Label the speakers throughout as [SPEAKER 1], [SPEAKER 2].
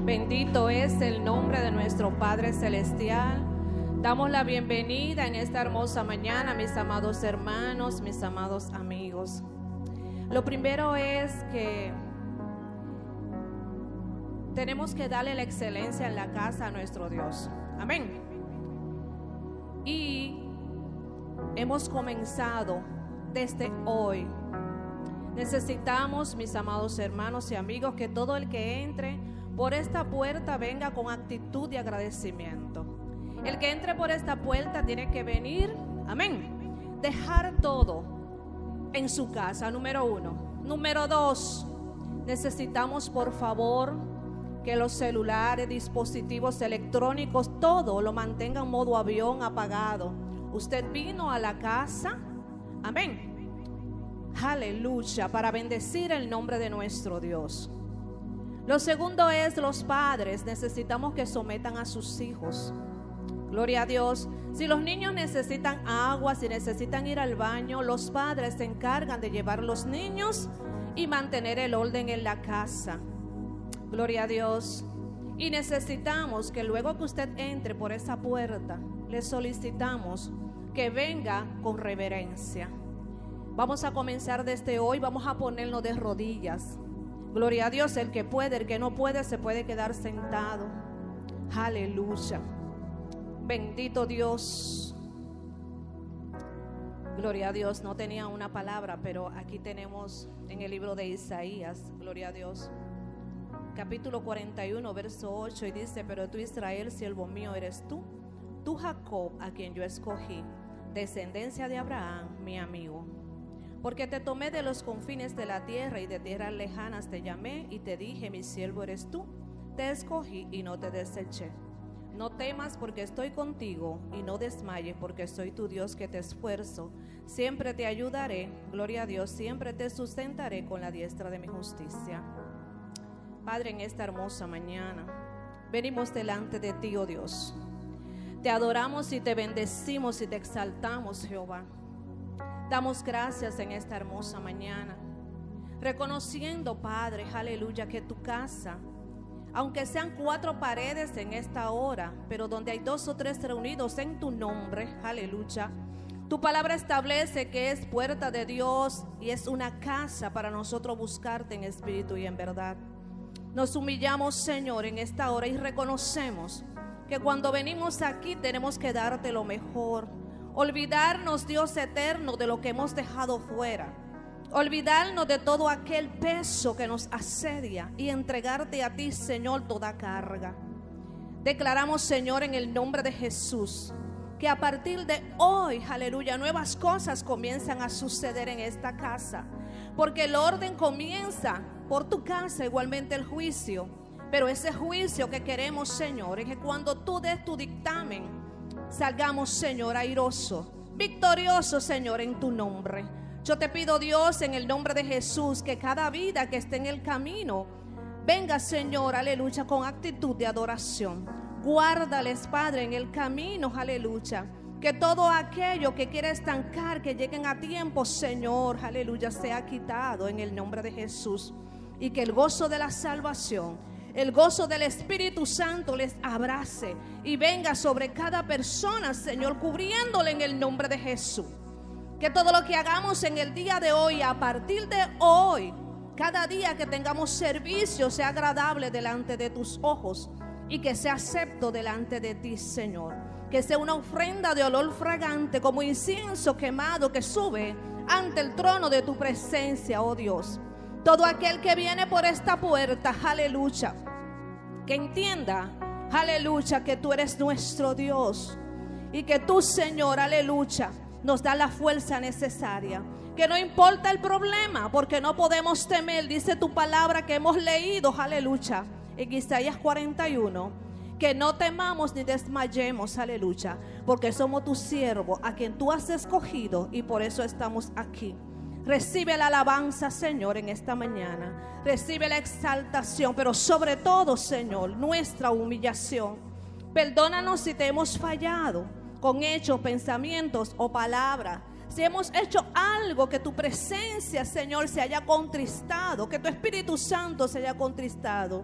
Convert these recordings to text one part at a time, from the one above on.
[SPEAKER 1] Bendito es el nombre de nuestro Padre Celestial. Damos la bienvenida en esta hermosa mañana, mis amados hermanos, mis amados amigos. Lo primero es que tenemos que darle la excelencia en la casa a nuestro Dios. Amén. Y hemos comenzado desde hoy. Necesitamos, mis amados hermanos y amigos, que todo el que entre por esta puerta venga con actitud de agradecimiento. El que entre por esta puerta tiene que venir, amén, dejar todo en su casa, número uno. Número dos, necesitamos por favor que los celulares, dispositivos electrónicos, todo lo mantenga en modo avión apagado. Usted vino a la casa, amén, aleluya, para bendecir el nombre de nuestro Dios. Lo segundo es, los padres necesitamos que sometan a sus hijos. Gloria a Dios. Si los niños necesitan agua, si necesitan ir al baño, los padres se encargan de llevar a los niños y mantener el orden en la casa. Gloria a Dios. Y necesitamos que luego que usted entre por esa puerta, le solicitamos que venga con reverencia. Vamos a comenzar desde hoy, vamos a ponernos de rodillas. Gloria a Dios, el que puede, el que no puede, se puede quedar sentado. Aleluya. Bendito Dios. Gloria a Dios, no tenía una palabra, pero aquí tenemos en el libro de Isaías, gloria a Dios, capítulo 41, verso 8, y dice: pero tú, Israel, siervo mío eres tú, tú Jacob, a quien yo escogí, descendencia de Abraham, mi amigo. Porque te tomé de los confines de la tierra y de tierras lejanas te llamé y te dije: mi siervo eres tú, te escogí y no te deseché. No temas porque estoy contigo y no desmayes porque soy tu Dios que te esfuerzo. Siempre te ayudaré, gloria a Dios, siempre te sustentaré con la diestra de mi justicia. Padre, en esta hermosa mañana venimos delante de ti, oh Dios. Te adoramos y te bendecimos y te exaltamos, Jehová. Damos gracias en esta hermosa mañana, reconociendo, Padre, aleluya, que tu casa, aunque sean 4 paredes en esta hora, pero donde hay 2 o 3 reunidos en tu nombre, aleluya, tu palabra establece que es puerta de Dios y es una casa para nosotros buscarte en espíritu y en verdad. Nos humillamos, Señor, en esta hora y reconocemos que cuando venimos aquí tenemos que darte lo mejor. Olvidarnos, Dios eterno, de lo que hemos dejado fuera. Olvidarnos de todo aquel peso que nos asedia y entregarte a ti, Señor, toda carga. Declaramos, Señor, en el nombre de Jesús, que a partir de hoy, aleluya, nuevas cosas comienzan a suceder en esta casa. Porque el orden comienza por tu casa, igualmente el juicio. Pero ese juicio que queremos, Señor, es que cuando tú des tu dictamen, salgamos, Señor, airoso, victorioso, Señor, en tu nombre. Yo te pido, Dios, en el nombre de Jesús, que cada vida que esté en el camino venga, Señor, aleluya, con actitud de adoración. Guárdales, Padre, en el camino, aleluya, que todo aquello que quiera estancar, que lleguen a tiempo, Señor, aleluya, sea quitado en el nombre de Jesús. Y que el gozo de la salvación, el gozo del Espíritu Santo les abrace y venga sobre cada persona, Señor, cubriéndole en el nombre de Jesús. Que todo lo que hagamos en el día de hoy, a partir de hoy, cada día que tengamos servicio, sea agradable delante de tus ojos y que sea acepto delante de ti, Señor. Que sea una ofrenda de olor fragante como incienso quemado que sube ante el trono de tu presencia, oh Dios. Todo aquel que viene por esta puerta, aleluya, que entienda, aleluya, que tú eres nuestro Dios y que tú, Señor, aleluya, nos da la fuerza necesaria. Que no importa el problema, porque no podemos temer, dice tu palabra que hemos leído, aleluya, en Isaías 41, que no temamos ni desmayemos, aleluya, porque somos tus siervos, a quien tú has escogido, y por eso estamos aquí. Recibe la alabanza, Señor, en esta mañana. Recibe la exaltación, pero sobre todo, Señor, nuestra humillación. Perdónanos si te hemos fallado con hechos, pensamientos o palabras. Si hemos hecho algo que tu presencia, Señor, se haya contristado, que tu Espíritu Santo se haya contristado.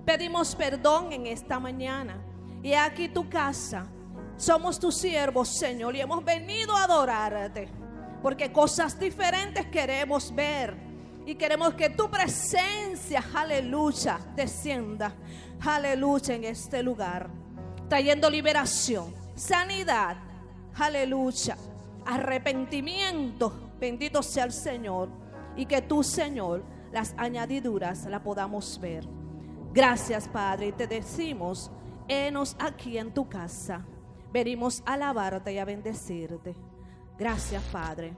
[SPEAKER 1] Pedimos perdón en esta mañana. Y aquí tu casa. Somos tus siervos, Señor, y hemos venido a adorarte, porque cosas diferentes queremos ver. Y queremos que tu presencia, aleluya, descienda, aleluya, en este lugar, trayendo liberación, sanidad, aleluya, arrepentimiento. Bendito sea el Señor. Y que tú, Señor, las añadiduras las podamos ver. Gracias, Padre, y te decimos: henos aquí en tu casa. Venimos a alabarte y a bendecirte. Gracias, Padre.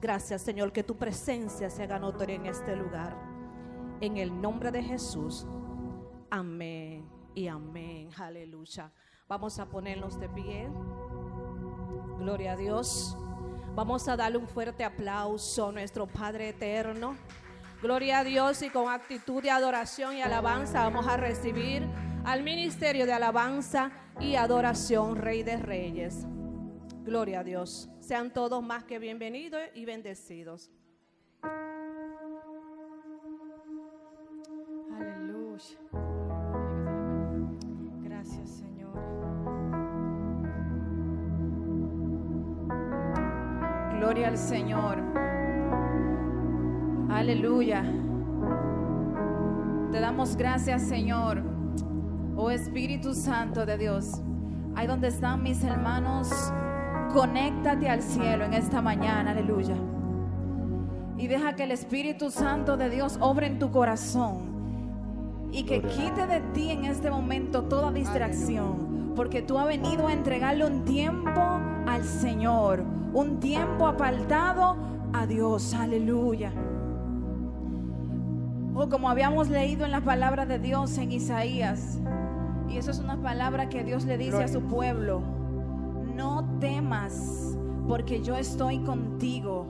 [SPEAKER 1] Gracias, Señor, que tu presencia se haga notoria en este lugar. En el nombre de Jesús. Amén y amén. Aleluya. Vamos a ponernos de pie. Gloria a Dios. Vamos a darle un fuerte aplauso a nuestro Padre eterno. Gloria a Dios, y con actitud de adoración y alabanza vamos a recibir al ministerio de alabanza y adoración, Rey de Reyes. Gloria a Dios. Sean todos más que bienvenidos y bendecidos.
[SPEAKER 2] Aleluya. Gracias, Señor. Gloria al Señor. Aleluya. Te damos gracias, Señor. Oh Espíritu Santo de Dios. Ahí donde están mis hermanos, conéctate al cielo en esta mañana, aleluya. Y deja que el Espíritu Santo de Dios obre en tu corazón y que quite de ti en este momento toda distracción, porque tú has venido a entregarle un tiempo al Señor, un tiempo apartado a Dios, aleluya. Oh, como habíamos leído en la palabra de Dios en Isaías, y eso es una palabra que Dios le dice a su pueblo: no temas, porque yo estoy contigo.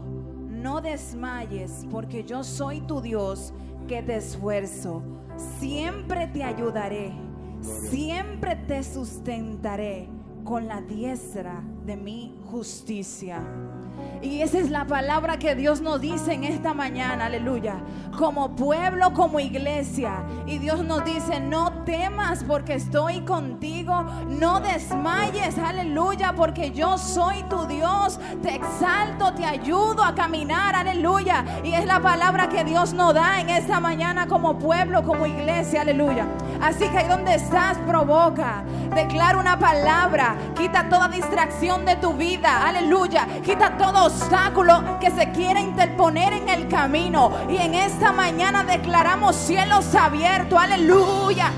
[SPEAKER 2] No desmayes, porque yo soy tu Dios, que te esfuerzo. Siempre te ayudaré, siempre te sustentaré con la diestra de mi justicia. Y esa es la palabra que Dios nos dice en esta mañana, aleluya, como pueblo, como iglesia. Y Dios nos dice: no temas, porque estoy contigo. No desmayes, aleluya, porque yo soy tu Dios. Te exalto, te ayudo a caminar, aleluya. Y es la palabra que Dios nos da en esta mañana como pueblo, como iglesia, aleluya. Así que ahí donde estás, provoca, declara una palabra, quita toda distracción de tu vida, aleluya. Quita todo obstáculo que se quiera interponer en el camino. Y en esta mañana declaramos cielos abiertos, aleluya.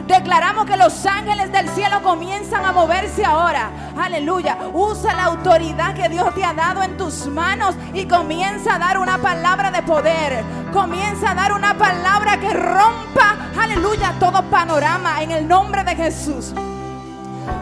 [SPEAKER 2] Declaramos que los ángeles del cielo comienzan a moverse ahora, aleluya. Usa la autoridad que Dios te ha dado en tus manos y comienza a dar una palabra de poder. Comienza a dar una palabra que rompa, aleluya, todo panorama en el nombre de Jesús.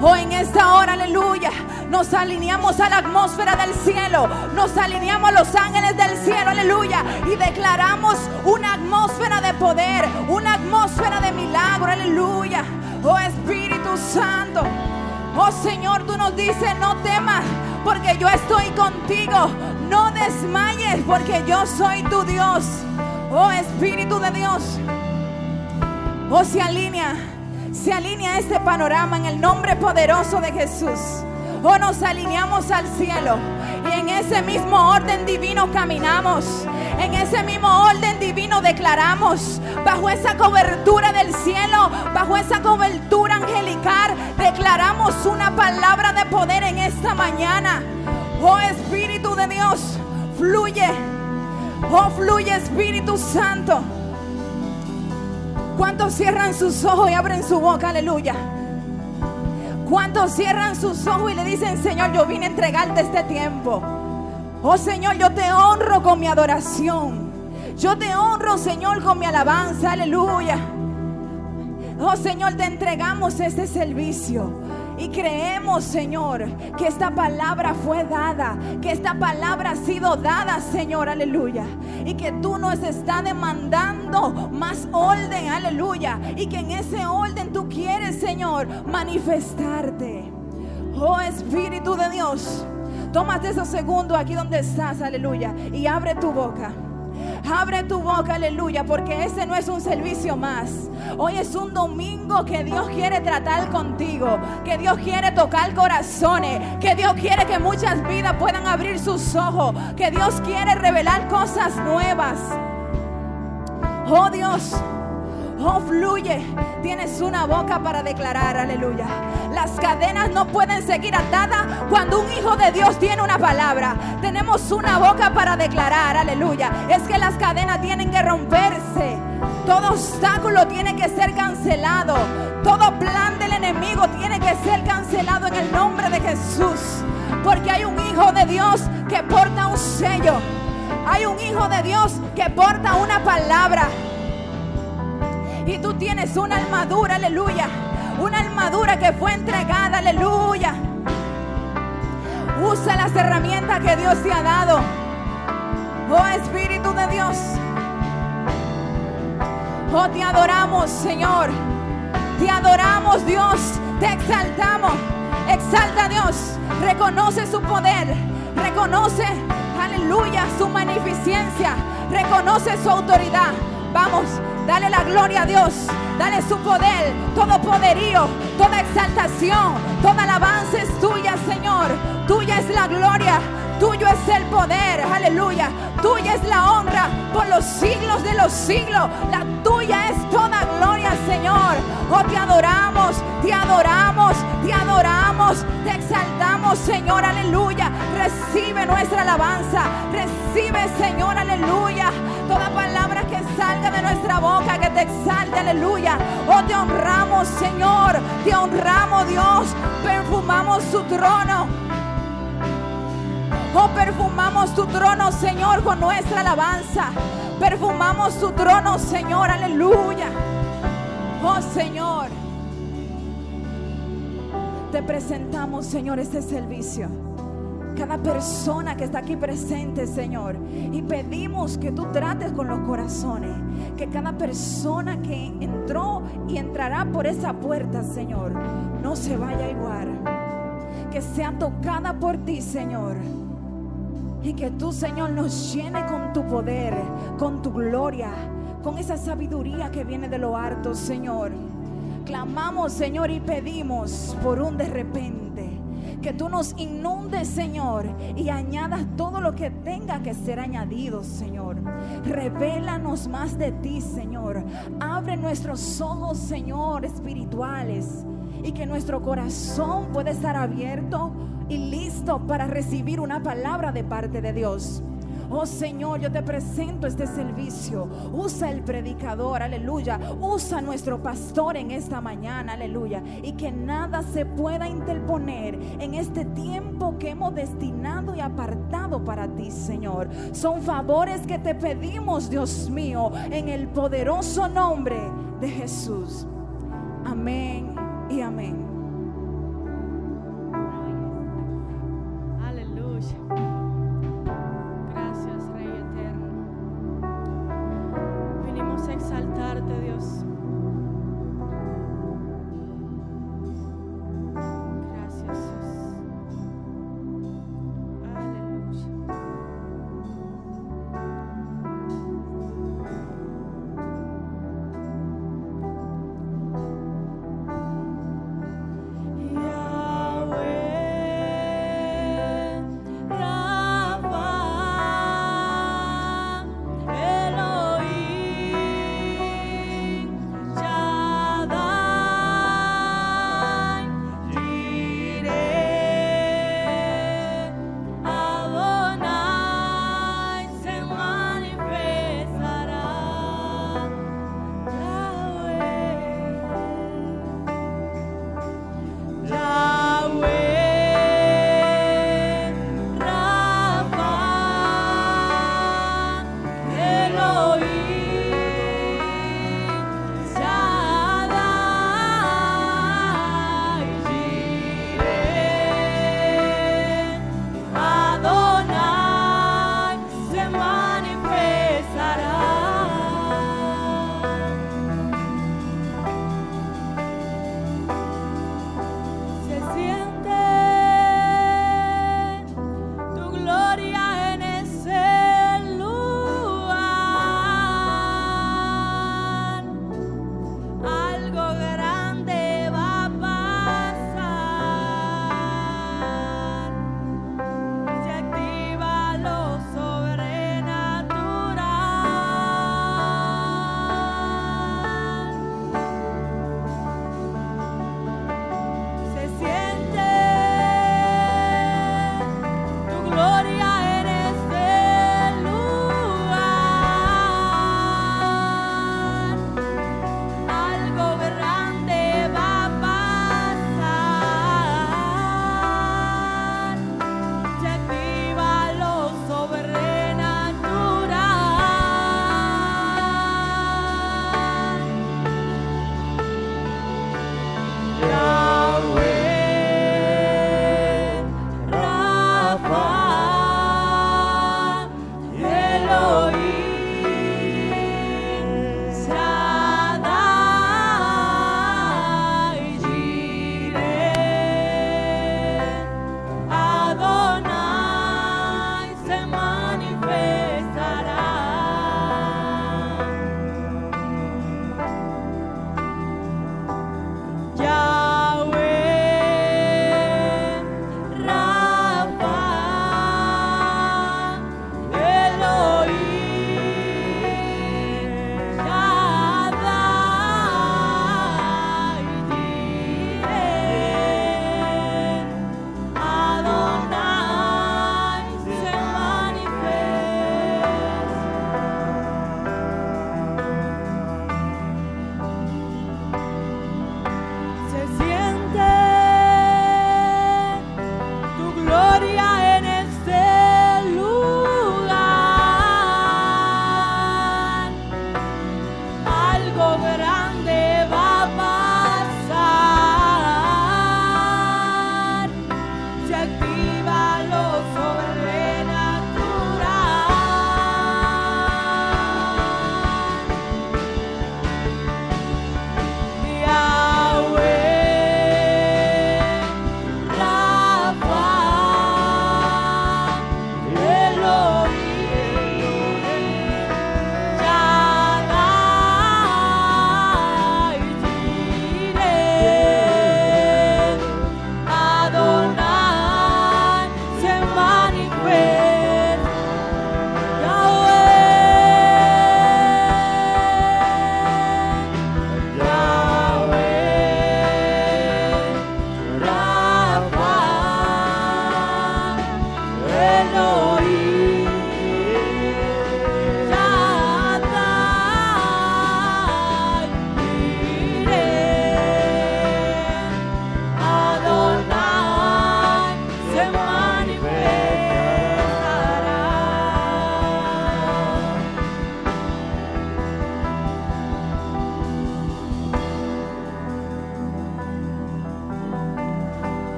[SPEAKER 2] Oh, en esta hora, aleluya, nos alineamos a la atmósfera del cielo, nos alineamos a los ángeles del cielo, aleluya, y declaramos una atmósfera de poder, una atmósfera de milagro, aleluya. Oh Espíritu Santo, oh Señor, tú nos dices: no temas, porque yo estoy contigo. No desmayes, porque yo soy tu Dios. Oh Espíritu de Dios, oh, se alinea este panorama en el nombre poderoso de Jesús. Oh, nos alineamos al cielo y en ese mismo orden divino caminamos. En ese mismo orden divino declaramos, bajo esa cobertura del cielo, bajo esa cobertura angelical, declaramos una palabra de poder en esta mañana. Oh Espíritu de Dios, fluye. Oh, fluye Espíritu Santo. ¿Cuántos cierran sus ojos y abren su boca? Aleluya. ¿Cuántos cierran sus ojos y le dicen: Señor, yo vine a entregarte este tiempo? Oh Señor, yo te honro con mi adoración. Yo te honro, Señor, con mi alabanza. Aleluya. Oh Señor, te entregamos este servicio. Y creemos, Señor, que esta palabra fue dada, que esta palabra ha sido dada, Señor, aleluya. Y que tú nos estás demandando más orden, aleluya. Y que en ese orden tú quieres, Señor, manifestarte. Oh Espíritu de Dios, tómate esos segundos aquí donde estás, aleluya, y abre tu boca. Abre tu boca, aleluya, porque ese no es un servicio más. Hoy es un domingo que Dios quiere tratar contigo, que Dios quiere tocar corazones, que Dios quiere que muchas vidas puedan abrir sus ojos, que Dios quiere revelar cosas nuevas. Oh Dios, oh fluye. Tienes una boca para declarar, aleluya. Las cadenas no pueden seguir atadas cuando un hijo de Dios tiene una palabra. Tenemos una boca para declarar, aleluya. Es que las cadenas tienen que romperse. Todo obstáculo tiene que ser cancelado. Todo plan del enemigo tiene que ser cancelado en el nombre de Jesús. Porque hay un hijo de Dios que porta un sello. Hay un hijo de Dios que porta una palabra. Y tú tienes una armadura, aleluya. Una armadura que fue entregada, aleluya. Usa las herramientas que Dios te ha dado. Oh Espíritu de Dios. Oh, te adoramos, Señor. Te adoramos, Dios. Te exaltamos. Exalta a Dios. Reconoce su poder. Reconoce, aleluya, su magnificencia. Reconoce su autoridad. Vamos. Dale la gloria a Dios, dale su poder, todo poderío, toda exaltación, toda alabanza es tuya, Señor. Tuya es la gloria, tuyo es el poder, aleluya. Tuya es la honra por los siglos de los siglos. La tuya es toda gloria, Señor. Oh, te adoramos, te adoramos, te adoramos, te exaltamos, Señor, aleluya. Recibe nuestra alabanza, recibe, Señor, aleluya. Toda palabra que salga de nuestra boca que te exalte, aleluya. Oh, te honramos, Señor, te honramos, Dios. Perfumamos su trono. Oh, perfumamos tu trono, Señor, con nuestra alabanza. Perfumamos tu trono, Señor, aleluya. Oh, Señor, te presentamos, Señor, este servicio. Cada persona que está aquí presente, Señor, y pedimos que tú trates con los corazones, que cada persona que entró y entrará por esa puerta, Señor, no se vaya igual, que sea tocada por ti, Señor, y que tú, Señor, nos llene con tu poder, con tu gloria, con esa sabiduría que viene de lo alto, Señor. Clamamos, Señor, y pedimos por un de repente. Que tú nos inundes, Señor, y añadas todo lo que tenga que ser añadido, Señor. Revélanos más de ti, Señor. Abre nuestros ojos, Señor, espirituales, y que nuestro corazón pueda estar abierto y listo para recibir una palabra de parte de Dios. Oh Señor, yo te presento este servicio. Usa el predicador, aleluya. Usa nuestro pastor en esta mañana, aleluya. Y que nada se pueda interponer en este tiempo que hemos destinado y apartado para ti, Señor. Son favores que te pedimos, Dios mío, en el poderoso nombre de Jesús. Amén y amén.
[SPEAKER 1] Exaltarte, Dios. Gracias, Dios. Aleluya.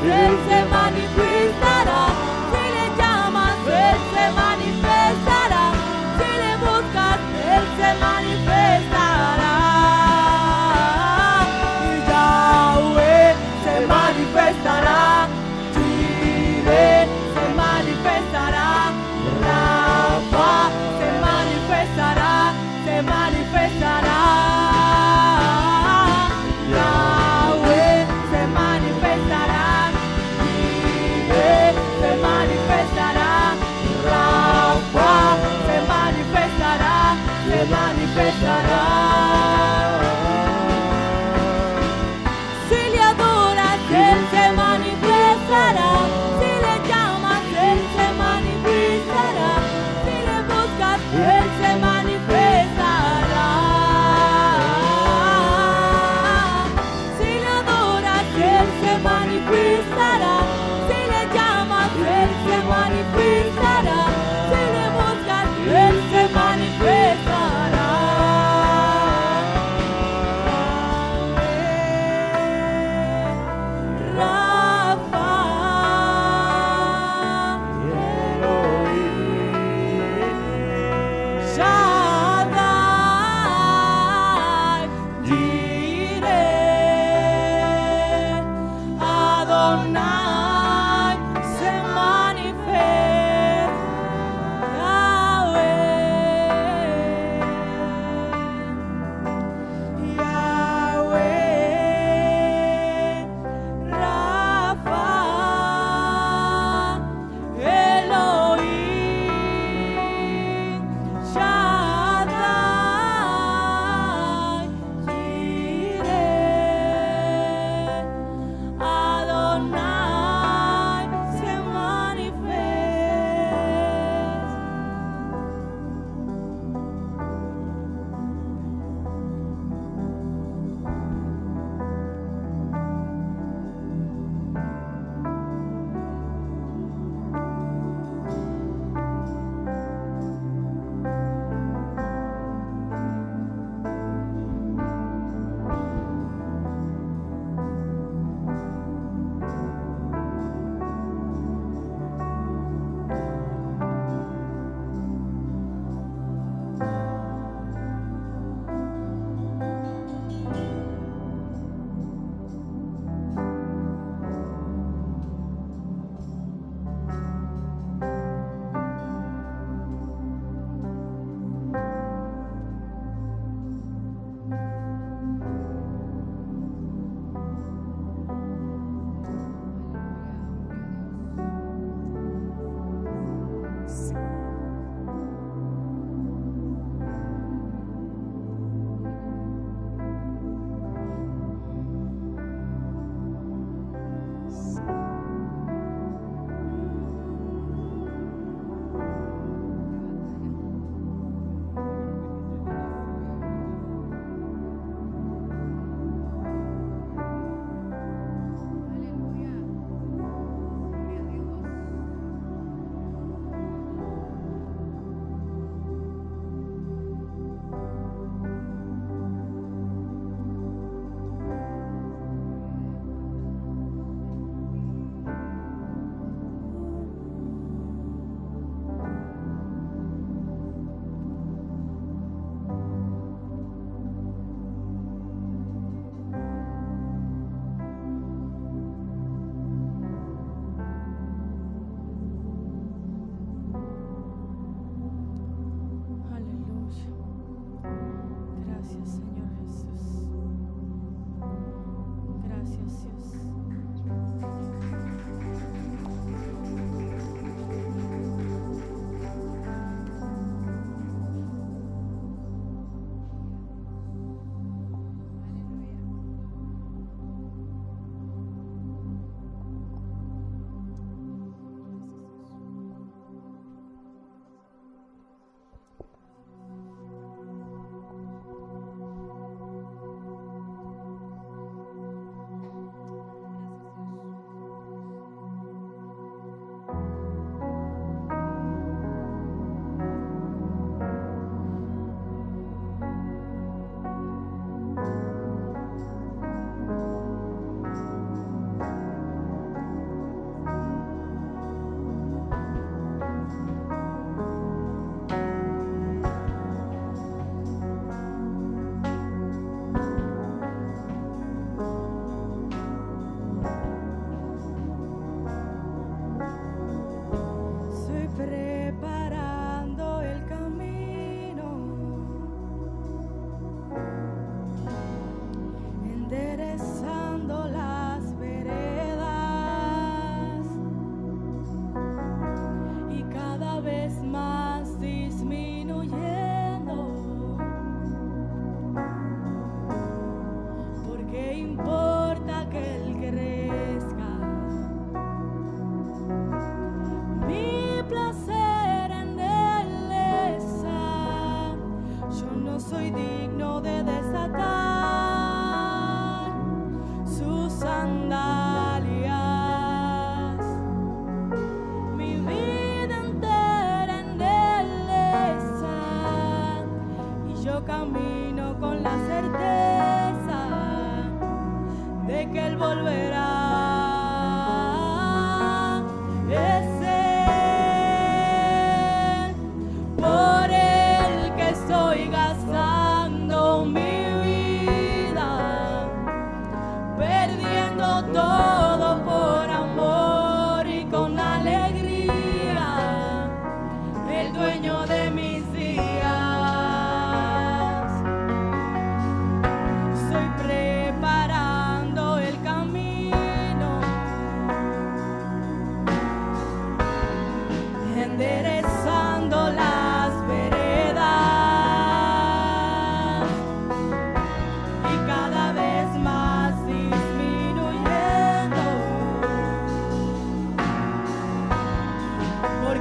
[SPEAKER 3] Él se manifestará. Si le llamas, Él se manifestará. Si le buscas, Él se manifestará. Y Yahweh se manifestará. Jireh se manifestará. Rafa se manifestará. Se manifestará. Yahweh se manifestará.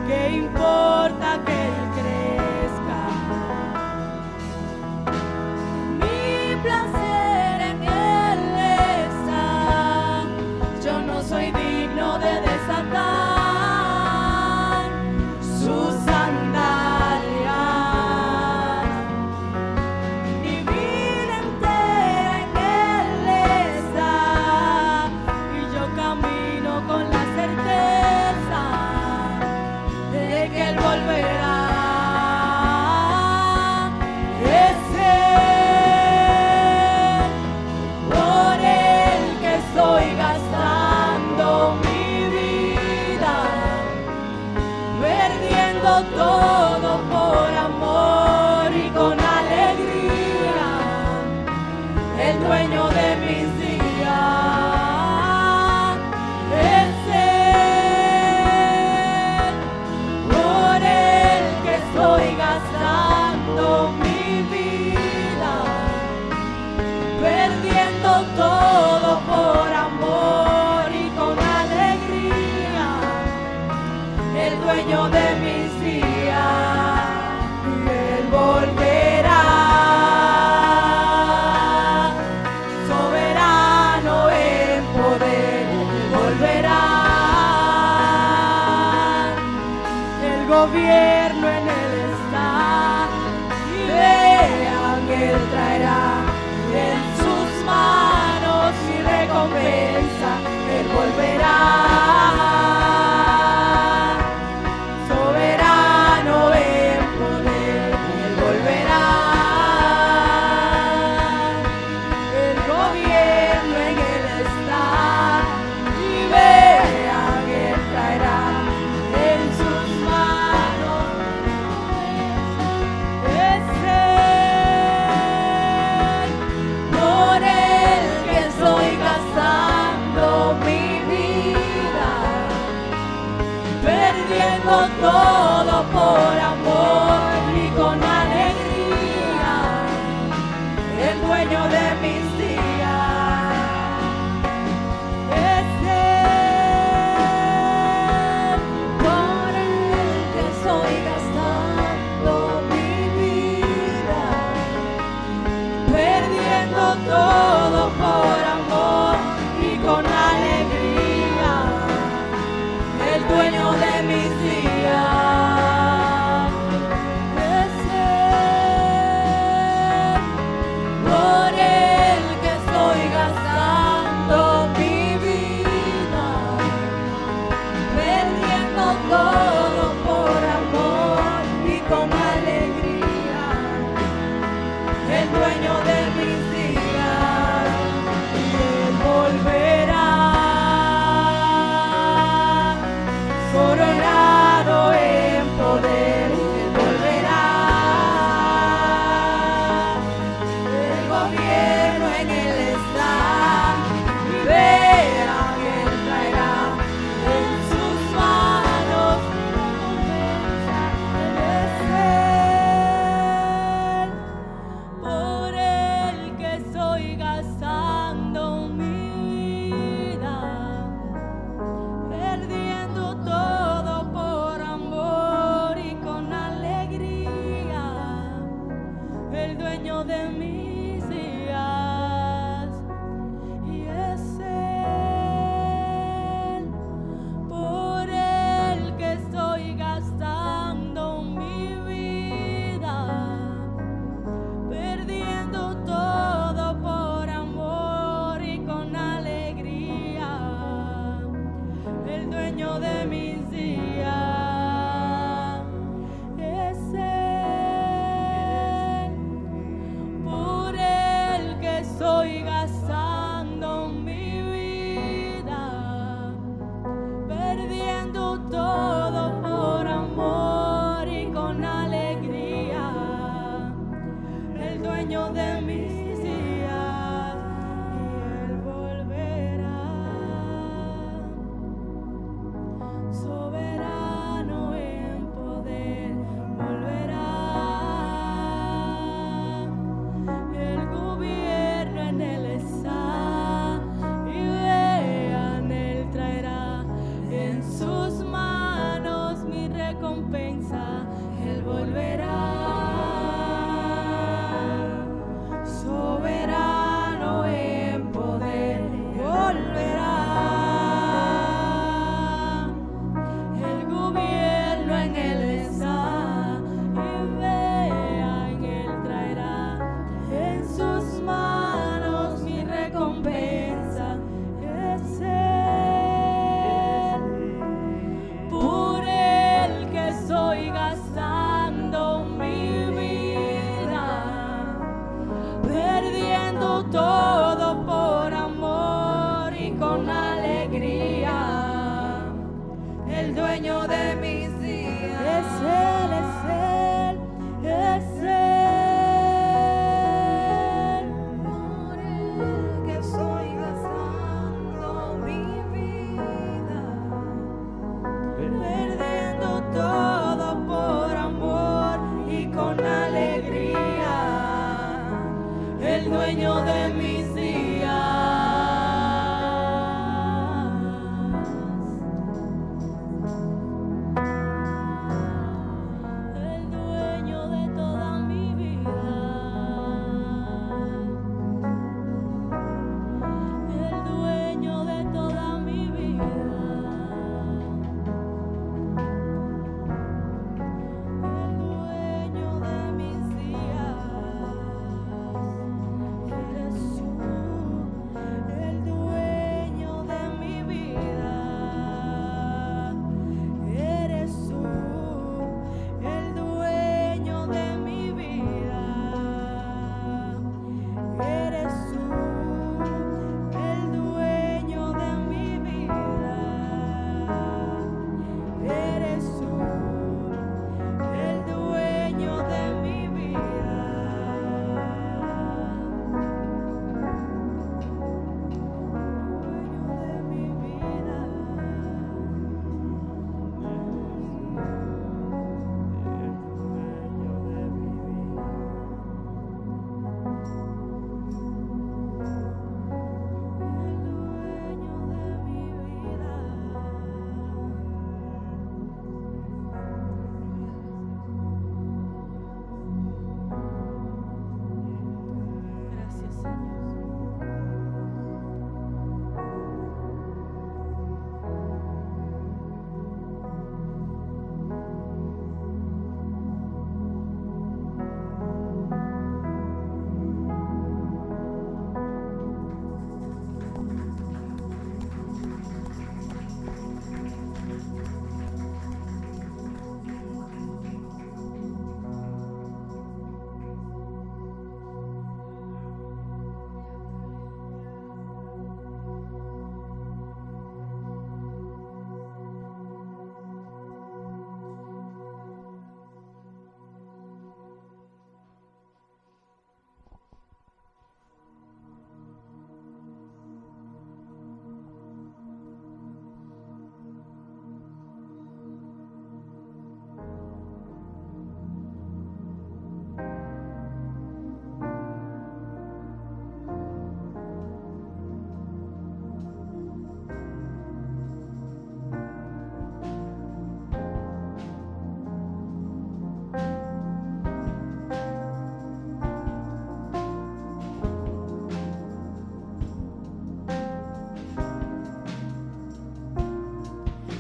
[SPEAKER 3] ¿qué importa que Él crezca? Mi placer en Él está, yo no soy digno de desatar sus sandalias. Mi vida entera en Él está, y yo camino con la certeza de que Él volverá. Es Él, por Él que estoy gastando mi vida, perdiendo todo por amor y con alegría, el dueño de mis días. Es Él, por Él que estoy gastando mi vida, perdiendo todo por amor y con alegría, el dueño de mis días. Y Él volverá, soberano en poder, volverá. El gobierno en Él está, y vean, Él traerá en sus manos mi recompensa. Él volverá, soberano en poder, Él volverá. El gobierno en Él está, y vean, Él traerá en sus manos. Es Él, por Él que estoy gastando mi vida, perdiendo todo por amor y con alegría, el dueño de mis días. Es Él, por Él que estoy gastando mi vida, perdiendo todo por amor y con alegría, el dueño de mis días. Es Él, por Él que estoy gastando mi vida, perdiendo todo por amor y con alegría, el dueño de mis días. Y Él volverá, soberano en poder, Él volverá. El gobierno en Él está, y vean, Él traerá en sus manos
[SPEAKER 2] el dueño de mis días.
[SPEAKER 3] Es Él, es Él, es Él.
[SPEAKER 2] Por Él que estoy gastando mi vida,
[SPEAKER 3] Perdiendo todo por amor y con alegría, el dueño de mis días. El dueño de toda mi vida. El dueño de toda mi vida. El dueño de mis días, eres tú, el dueño de mi vida, eres tú, el dueño de mi vida, eres tú, el dueño de mi vida, eres tú. El dueño de mi vida, dueño de mi vida, el dueño de mi vida. Gracias, Señor.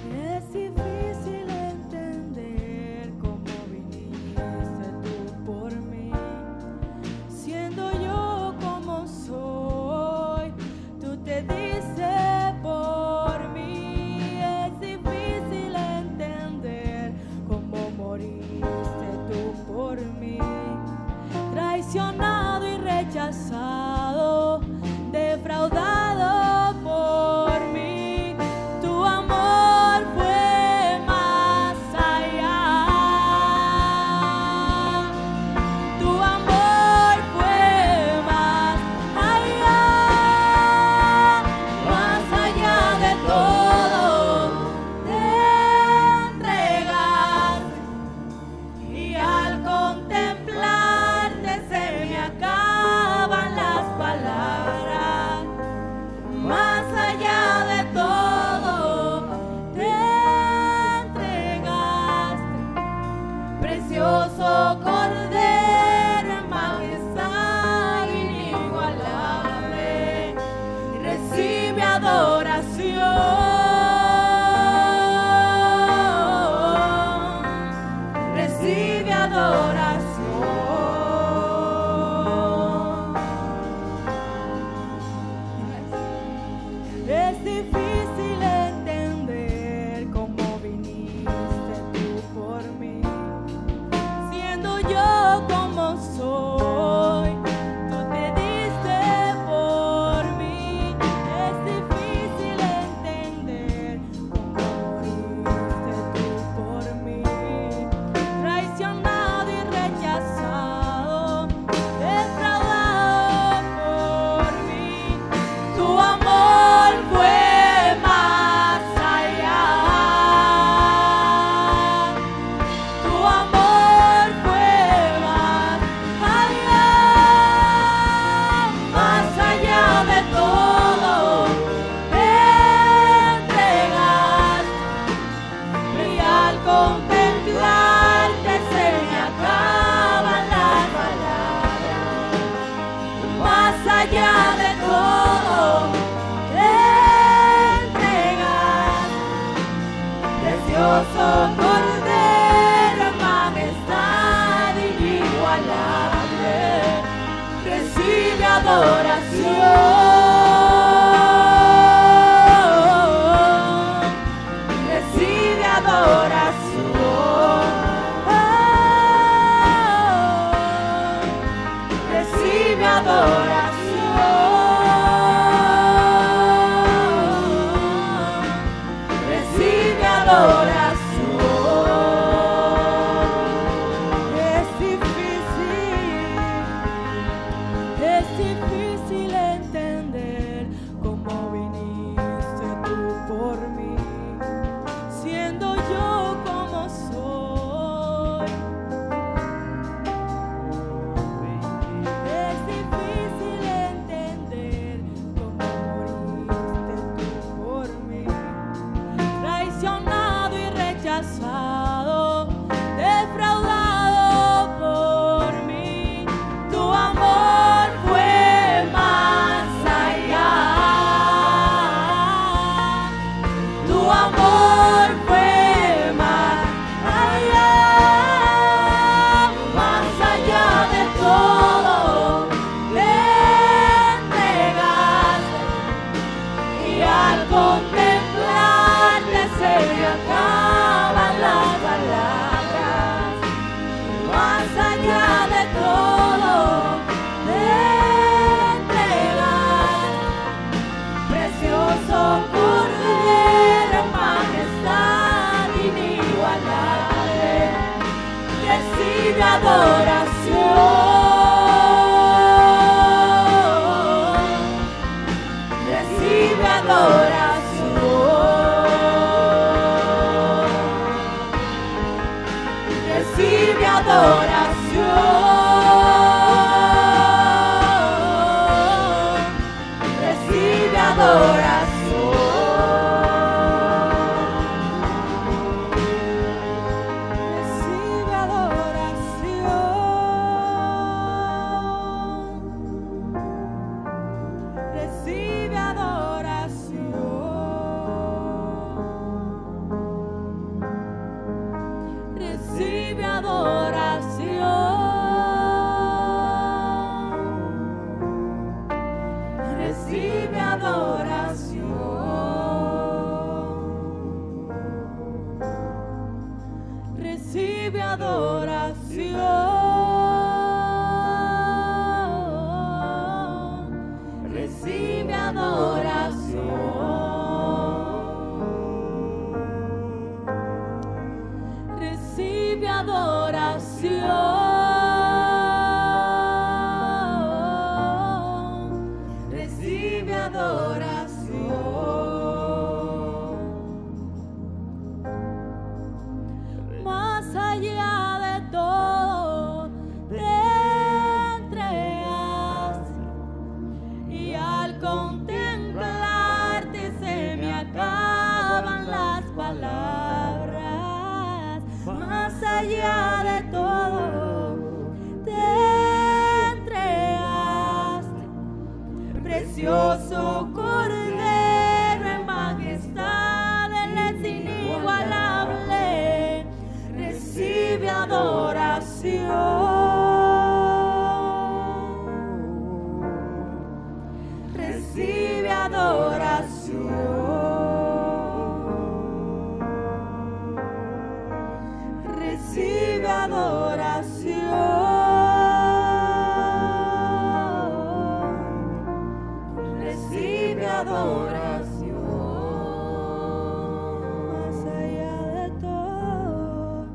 [SPEAKER 3] Es difícil entender cómo viniste tú por mí, siendo yo como soy, tú te diste por mí. Es difícil entender cómo moriste tú por mí, traicionado y rechazado, defraudado por mí. Tu amor fue más allá. Tu amor fue más allá de todo. Te entregaste y al contemplarte se me precioso Cordero, majestad inigualable, recibe adoración, recibe adoración, recibe adoración, recibe adoración. Es difícil entender cómo viniste tú por mí, siendo yo como soy. Es difícil entender cómo moriste tú por mí, traicionado y rechazado, defraudado por mí. Tu amor fue más allá, tu amor fue más allá de todo. Te entregaste y al contemplarte se me acaban las palabras. Más allá de todo, te entregas, precioso Cordero, majestad inigualable, recibe adoración, recibe adoración, recibe adoración, recibe adoración, recibe adoración, recibe adoración, recibe adoración, recibe adoración, recibe adoración, recibe adoración, recibe adoración. Más allá de todo, te entregas y al contemplarte se me acaban las palabras. Más allá de todo, te entregaste, precioso Cordero, en majestad, Él es inigualable, recibe adoración, recibe adoración, recibe adoración, recibe adoración. Más allá de todo,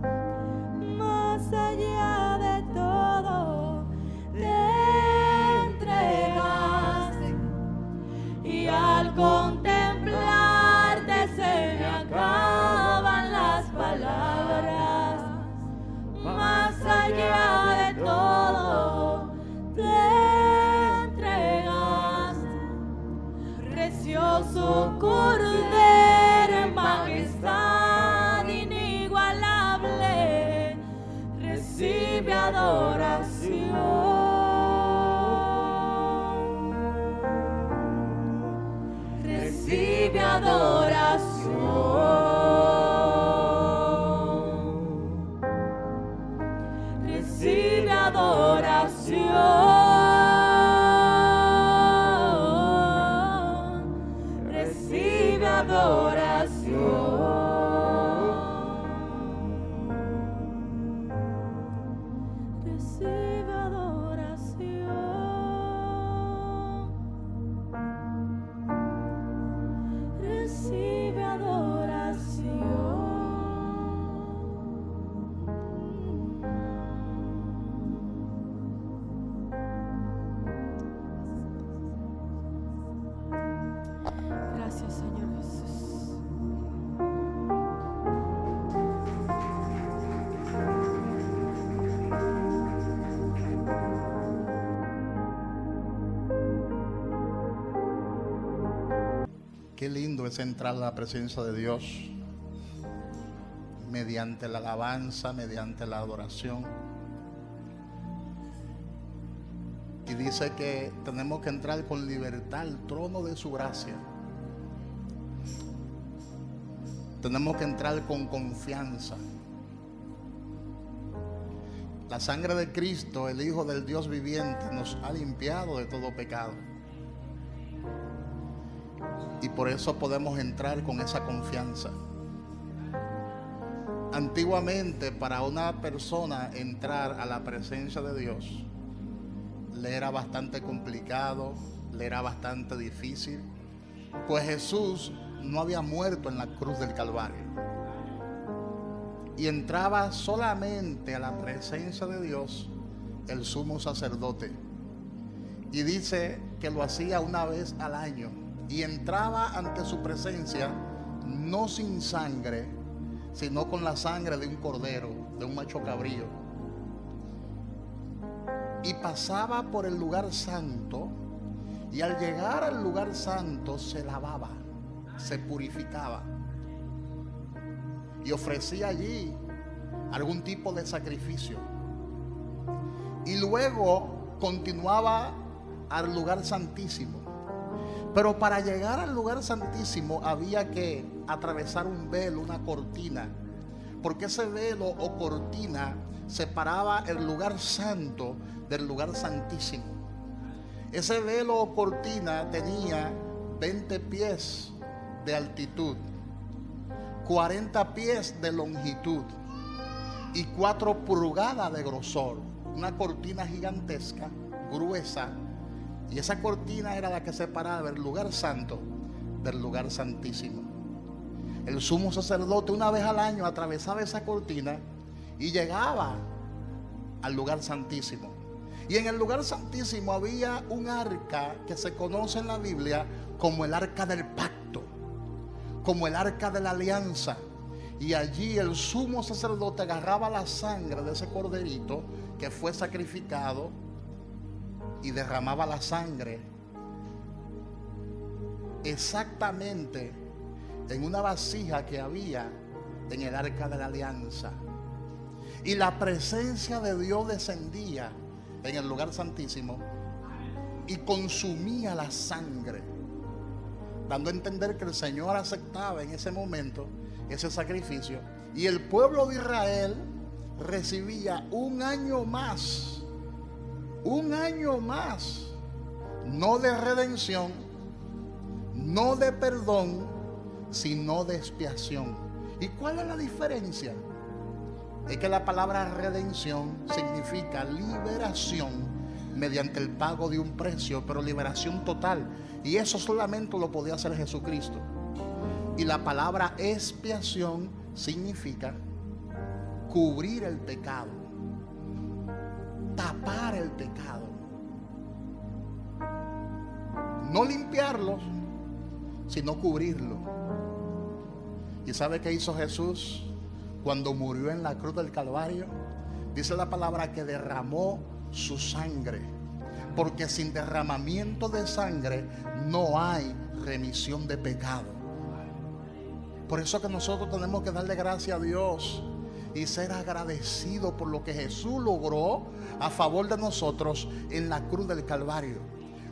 [SPEAKER 3] más allá de recibe adoración. Recibe adoración. Recibe adoración. Gracias, Señor Jesús.
[SPEAKER 4] Qué lindo es entrar a la presencia de Dios mediante la alabanza, mediante la adoración. Y dice que tenemos que entrar con libertad al trono de su gracia. Tenemos que entrar con confianza. La sangre de Cristo, el Hijo del Dios viviente, nos ha limpiado de todo pecado. Y por eso podemos entrar con esa confianza. Antiguamente, para una persona entrar a la presencia de Dios, le era bastante complicado, le era bastante difícil, pues Jesús no había muerto en la cruz del Calvario. Y entraba solamente a la presencia de Dios el sumo sacerdote. Y dice que lo hacía una vez al año. Y entraba ante su presencia no sin sangre, sino con la sangre de un cordero, de un macho cabrío. Y pasaba por el lugar santo, y al llegar al lugar santo se lavaba, se purificaba y ofrecía allí algún tipo de sacrificio. Y luego continuaba al lugar santísimo. Pero para llegar al lugar santísimo había que atravesar un velo, una cortina, porque ese velo o cortina separaba el lugar santo del lugar santísimo. Ese velo o cortina tenía 20 pies de altitud, 40 pies de longitud y 4 pulgadas de grosor. Una cortina gigantesca, gruesa. Y esa cortina era la que separaba el lugar santo del lugar santísimo. El sumo sacerdote una vez al año atravesaba esa cortina y llegaba al lugar santísimo. Y en el lugar santísimo había un arca que se conoce en la Biblia como el arca del pacto, como el arca de la alianza. Y allí el sumo sacerdote agarraba la sangre de ese corderito que fue sacrificado y derramaba la sangre exactamente en una vasija que había en el arca de la alianza. Y la presencia de Dios descendía en el lugar santísimo y consumía la sangre, dando a entender que el Señor aceptaba en ese momento ese sacrificio. Y el pueblo de Israel recibía un año más, no de redención, no de perdón, sino de expiación. ¿Y cuál es la diferencia? Es que la palabra redención significa liberación mediante el pago de un precio, pero liberación total. Y eso solamente lo podía hacer Jesucristo. Y la palabra expiación significa cubrir el pecado, tapar el pecado, no limpiarlo, sino cubrirlo. ¿Y sabe qué hizo Jesús cuando murió en la cruz del Calvario? Dice la palabra que derramó su sangre, porque sin derramamiento de sangre no hay remisión de pecado. Por eso que nosotros tenemos que darle gracias a Dios y ser agradecidos por lo que Jesús logró a favor de nosotros en la cruz del Calvario.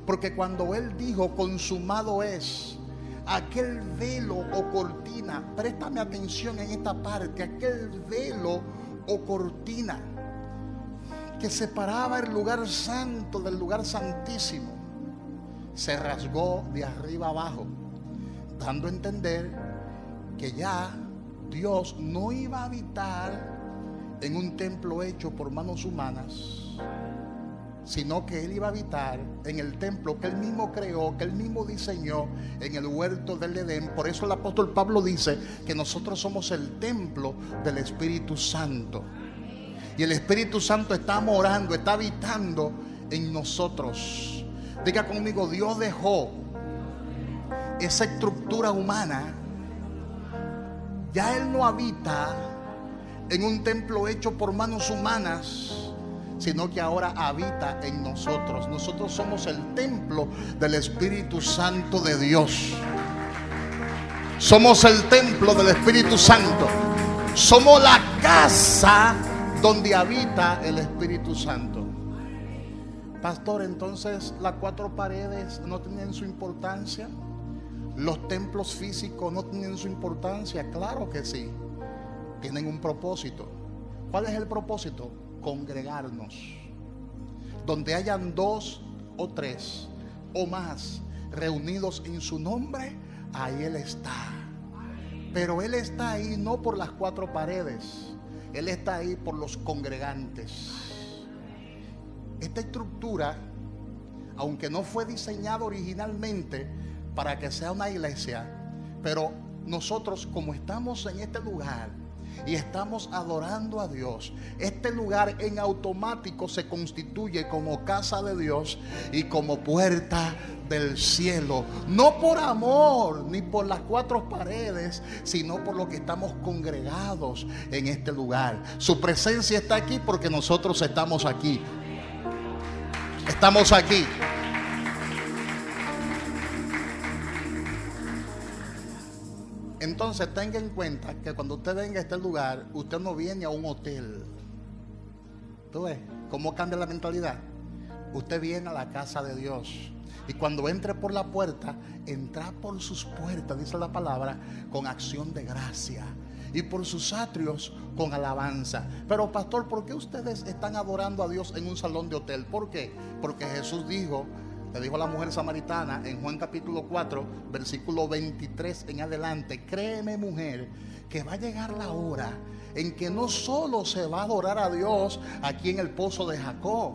[SPEAKER 4] Porque cuando Él dijo consumado es, aquel velo o cortina, préstame atención en esta parte, aquel velo o cortina que separaba el lugar santo del lugar santísimo se rasgó de arriba abajo, dando a entender que ya Dios no iba a habitar en un templo hecho por manos humanas, sino que Él iba a habitar en el templo que Él mismo creó, que Él mismo diseñó, en el huerto del Edén. Por eso el apóstol Pablo dice que nosotros somos el templo del Espíritu Santo. Y el Espíritu Santo está morando, está habitando en nosotros. Diga conmigo, Dios dejó esa estructura humana. Ya Él no habita en un templo hecho por manos humanas, sino que ahora habita en nosotros. Nosotros somos el templo del Espíritu Santo de Dios. Somos el templo del Espíritu Santo. Somos la casa donde habita el Espíritu Santo. Pastor, entonces las 4 paredes no tienen su importancia. Los templos físicos no tienen su importancia. Claro que sí, tienen un propósito. ¿Cuál es el propósito? Congregarnos. Donde hayan 2 o 3 o más reunidos en su nombre, ahí Él está. Pero Él está ahí no por las 4 paredes, Él está ahí por los congregantes. Esta estructura, aunque no fue diseñada originalmente para que sea una iglesia, pero nosotros, como estamos en este lugar y estamos adorando a Dios, este lugar en automático se constituye como casa de Dios y como puerta del cielo. No por amor ni por las 4 paredes, sino por lo que estamos congregados en este lugar. Su presencia está aquí porque nosotros estamos aquí. Estamos aquí. Entonces tenga en cuenta que cuando usted venga a este lugar, usted no viene a un hotel. ¿Tú ves cómo cambia la mentalidad? Usted viene a la casa de Dios. Y cuando entre por la puerta, entra por sus puertas, dice la palabra, con acción de gracia. Y por sus atrios con alabanza. Pero pastor, ¿por qué ustedes están adorando a Dios en un salón de hotel? ¿Por qué? Porque Jesús dijo, le dijo a la mujer samaritana en Juan capítulo 4 versículo 23 en adelante: créeme, mujer, que va a llegar la hora en que no solo se va a adorar a Dios aquí en el pozo de Jacob,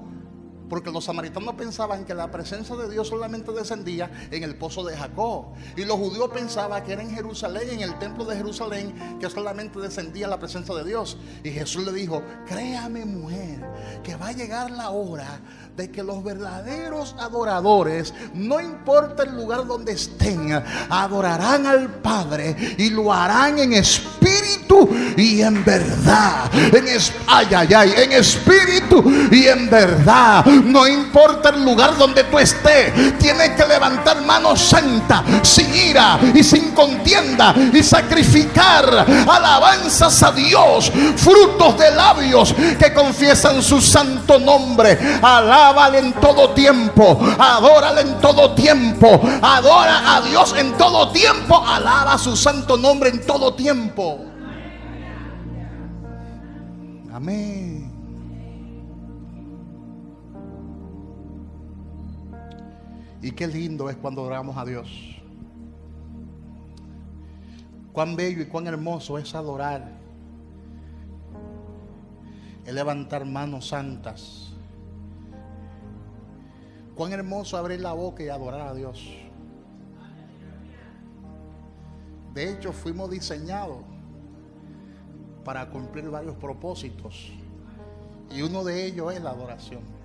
[SPEAKER 4] porque los samaritanos pensaban que la presencia de Dios solamente descendía en el pozo de Jacob, y los judíos pensaban que era en Jerusalén, en el templo de Jerusalén, que solamente descendía la presencia de Dios. Y Jesús le dijo: créame, mujer, que va a llegar la hora de que los verdaderos adoradores, no importa el lugar donde estén, adorarán al Padre y lo harán en espíritu y en verdad. En espíritu y en verdad. No importa el lugar donde tú estés, tienes que levantar mano santa, sin ira y sin contienda, y sacrificar alabanzas a Dios, frutos de labios que confiesan su santo nombre. Alábale en todo tiempo, adórale en todo tiempo, adora a Dios en todo tiempo, alaba su santo nombre en todo tiempo. Amén. Y qué lindo es cuando adoramos a Dios. Cuán bello y cuán hermoso es adorar, es levantar manos santas. Cuán hermoso abrir la boca y adorar a Dios. De hecho, fuimos diseñados para cumplir varios propósitos, y uno de ellos es la adoración.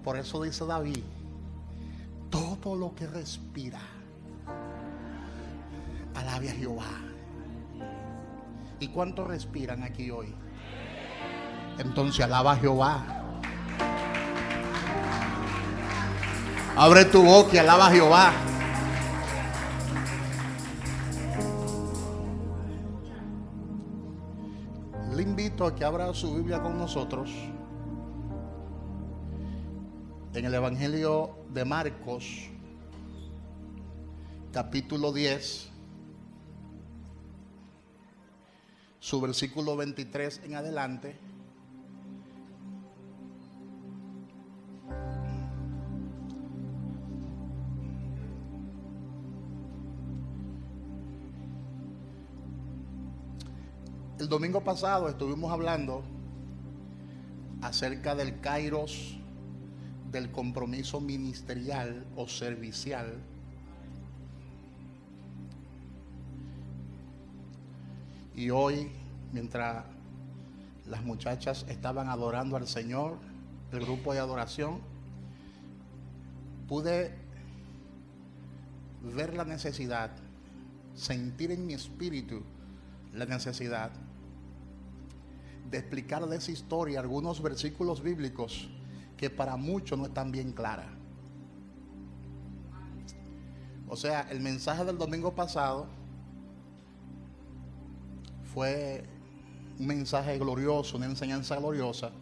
[SPEAKER 4] Por eso dice David: todo lo que respira, alabe a Jehová. ¿Y cuántos respiran aquí hoy? Entonces alaba a Jehová. Abre tu boca y alaba a Jehová. Le invito a que abra su Biblia con nosotros en el Evangelio de Marcos, capítulo 10, su versículo 23 en adelante. El domingo pasado estuvimos hablando acerca del kairos, del compromiso ministerial o servicial. Y hoy, mientras las muchachas estaban adorando al Señor, el grupo de adoración, pude ver la necesidad, sentir en mi espíritu la necesidad de explicar de esa historia algunos versículos bíblicos que para muchos no están bien claras. O sea, el mensaje del domingo pasado fue un mensaje glorioso, una enseñanza gloriosa,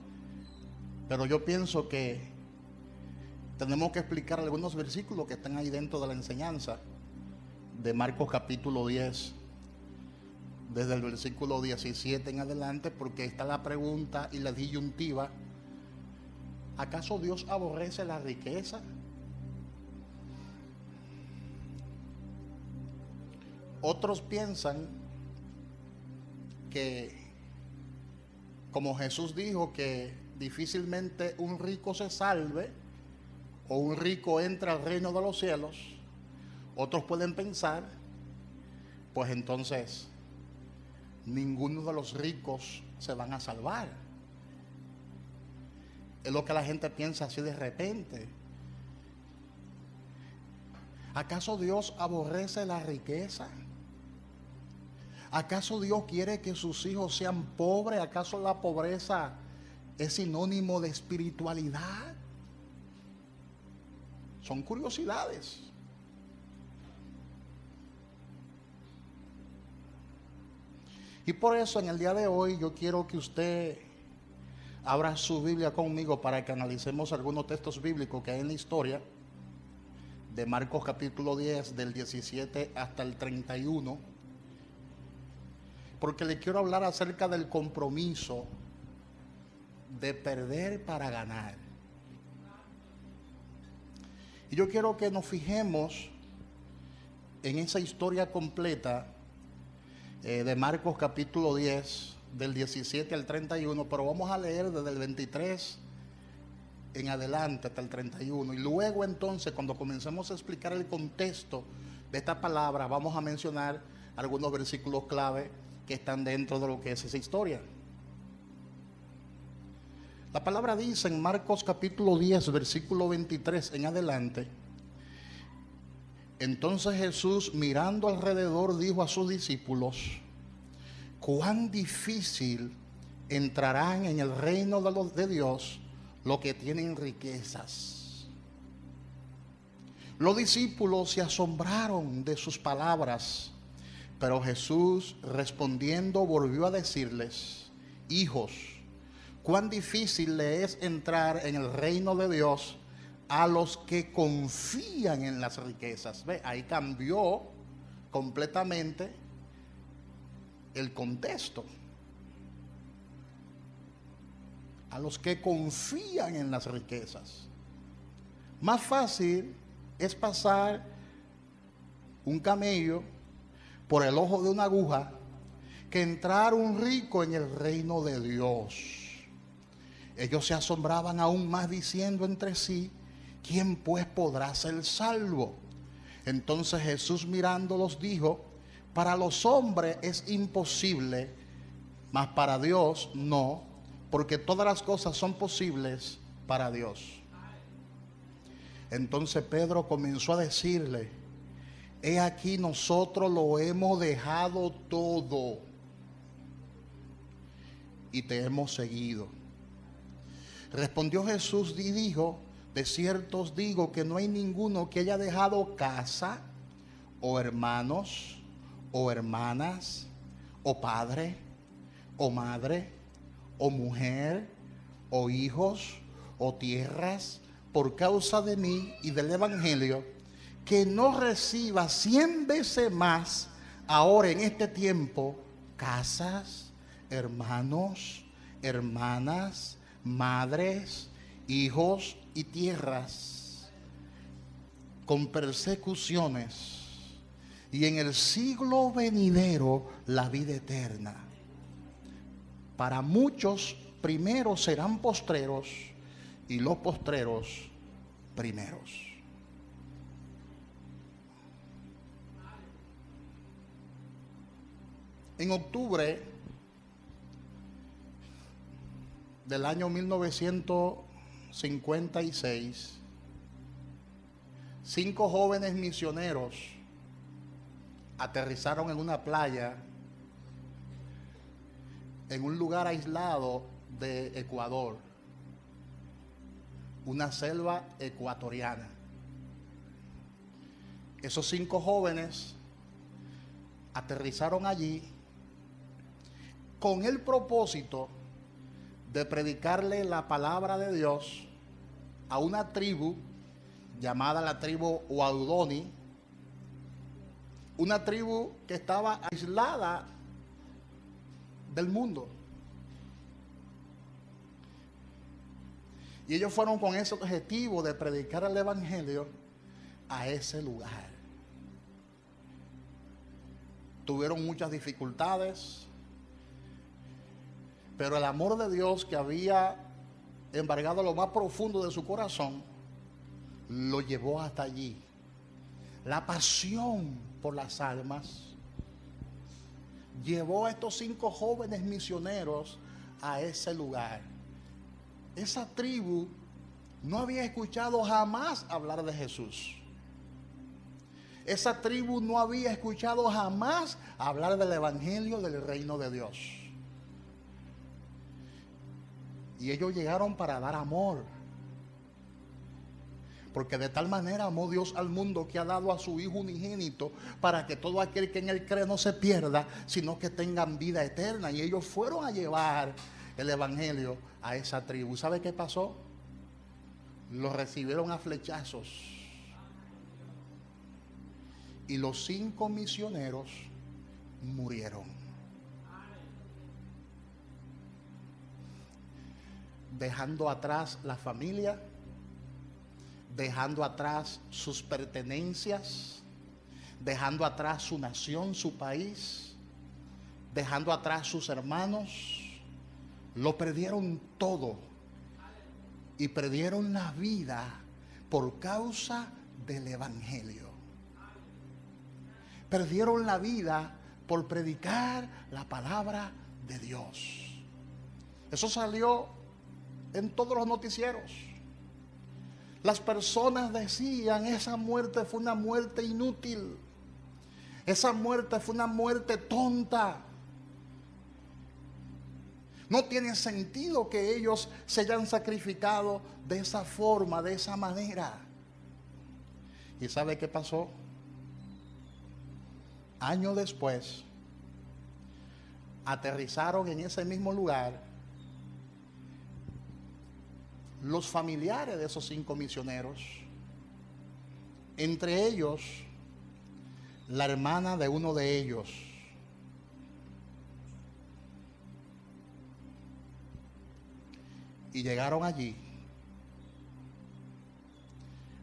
[SPEAKER 4] pero yo pienso que tenemos que explicar algunos versículos que están ahí dentro de la enseñanza de Marcos capítulo 10, desde el versículo 17 en adelante, porque está la pregunta y la disyuntiva: ¿acaso Dios aborrece la riqueza? Otros piensan que, como Jesús dijo que difícilmente un rico se salve o un rico entra al reino de los cielos, otros pueden pensar, pues entonces ninguno de los ricos se van a salvar. Es lo que la gente piensa así de repente. ¿Acaso Dios aborrece la riqueza? ¿Acaso Dios quiere que sus hijos sean pobres? ¿Acaso la pobreza es sinónimo de espiritualidad? Son curiosidades. Y por eso en el día de hoy yo quiero que usted abra su Biblia conmigo para que analicemos algunos textos bíblicos que hay en la historia de Marcos capítulo 10, del 17 hasta el 31, porque le quiero hablar acerca del compromiso de perder para ganar. Y yo quiero que nos fijemos en esa historia completa de Marcos capítulo 10, del 17 al 31, pero vamos a leer desde el 23 en adelante hasta el 31. Y luego entonces, cuando comencemos a explicar el contexto de esta palabra, vamos a mencionar algunos versículos clave que están dentro de lo que es esa historia. La palabra dice en Marcos capítulo 10, versículo 23 en adelante: entonces Jesús, mirando alrededor, dijo a sus discípulos: cuán difícil entrarán en el reino de Dios los que tienen riquezas. Los discípulos se asombraron de sus palabras, pero Jesús, respondiendo, volvió a decirles: hijos, cuán difícil le es entrar en el reino de Dios a los que confían en las riquezas. Ve, ahí cambió completamente el contexto. A los que confían en las riquezas. Más fácil es pasar un camello por el ojo de una aguja que entrar un rico en el reino de Dios. Ellos se asombraban aún más, diciendo entre sí: ¿quién pues podrá ser salvo? Entonces Jesús, mirándolos, dijo: para los hombres es imposible, mas para Dios no, porque todas las cosas son posibles para Dios. Entonces Pedro comenzó a decirle: he aquí, nosotros lo hemos dejado todo y te hemos seguido. Respondió Jesús y dijo: de cierto os digo que no hay ninguno que haya dejado casa, o hermanos, o hermanas, o padre, o madre, o mujer, o hijos, o tierras, por causa de mí y del evangelio, que no reciba 100 veces más ahora en este tiempo casas, hermanos, hermanas, madres, hijos y tierras, con persecuciones, y en el siglo venidero la vida eterna. para muchos primeros serán postreros y los postreros primeros. En octubre del año 1956, 5 jóvenes misioneros aterrizaron en una playa en un lugar aislado de Ecuador, una selva ecuatoriana. Esos 5 jóvenes aterrizaron allí con el propósito de predicarle la palabra de Dios a una tribu llamada la tribu Waodani, una tribu que estaba aislada del mundo. Y ellos fueron con ese objetivo de predicar el evangelio a ese lugar. Tuvieron muchas dificultades, pero el amor de Dios que había embargado lo más profundo de su corazón lo llevó hasta allí. La pasión por las almas llevó a estos 5 jóvenes misioneros a ese lugar. Esa tribu no había escuchado jamás hablar de Jesús. Esa tribu no había escuchado jamás hablar del evangelio del reino de Dios. Y ellos llegaron para dar amor. Porque de tal manera amó Dios al mundo que ha dado a su Hijo unigénito para que todo aquel que en él cree no se pierda, sino que tengan vida eterna. Y ellos fueron a llevar el evangelio a esa tribu. ¿Sabe qué pasó? Los recibieron a flechazos. Y los 5 misioneros murieron. Dejando atrás la familia, dejando atrás sus pertenencias, dejando atrás su nación, su país, dejando atrás sus hermanos. Lo perdieron todo y perdieron la vida por causa del evangelio. Perdieron la vida por predicar la palabra de Dios. Eso salió en todos los noticieros. Las personas decían: esa muerte fue una muerte inútil, esa muerte fue una muerte tonta. No tiene sentido que ellos se hayan sacrificado de esa forma, de esa manera. ¿Y sabe qué pasó? Años después, aterrizaron en ese mismo lugar los familiares de esos 5 misioneros, entre ellos la hermana de uno de ellos. Y llegaron allí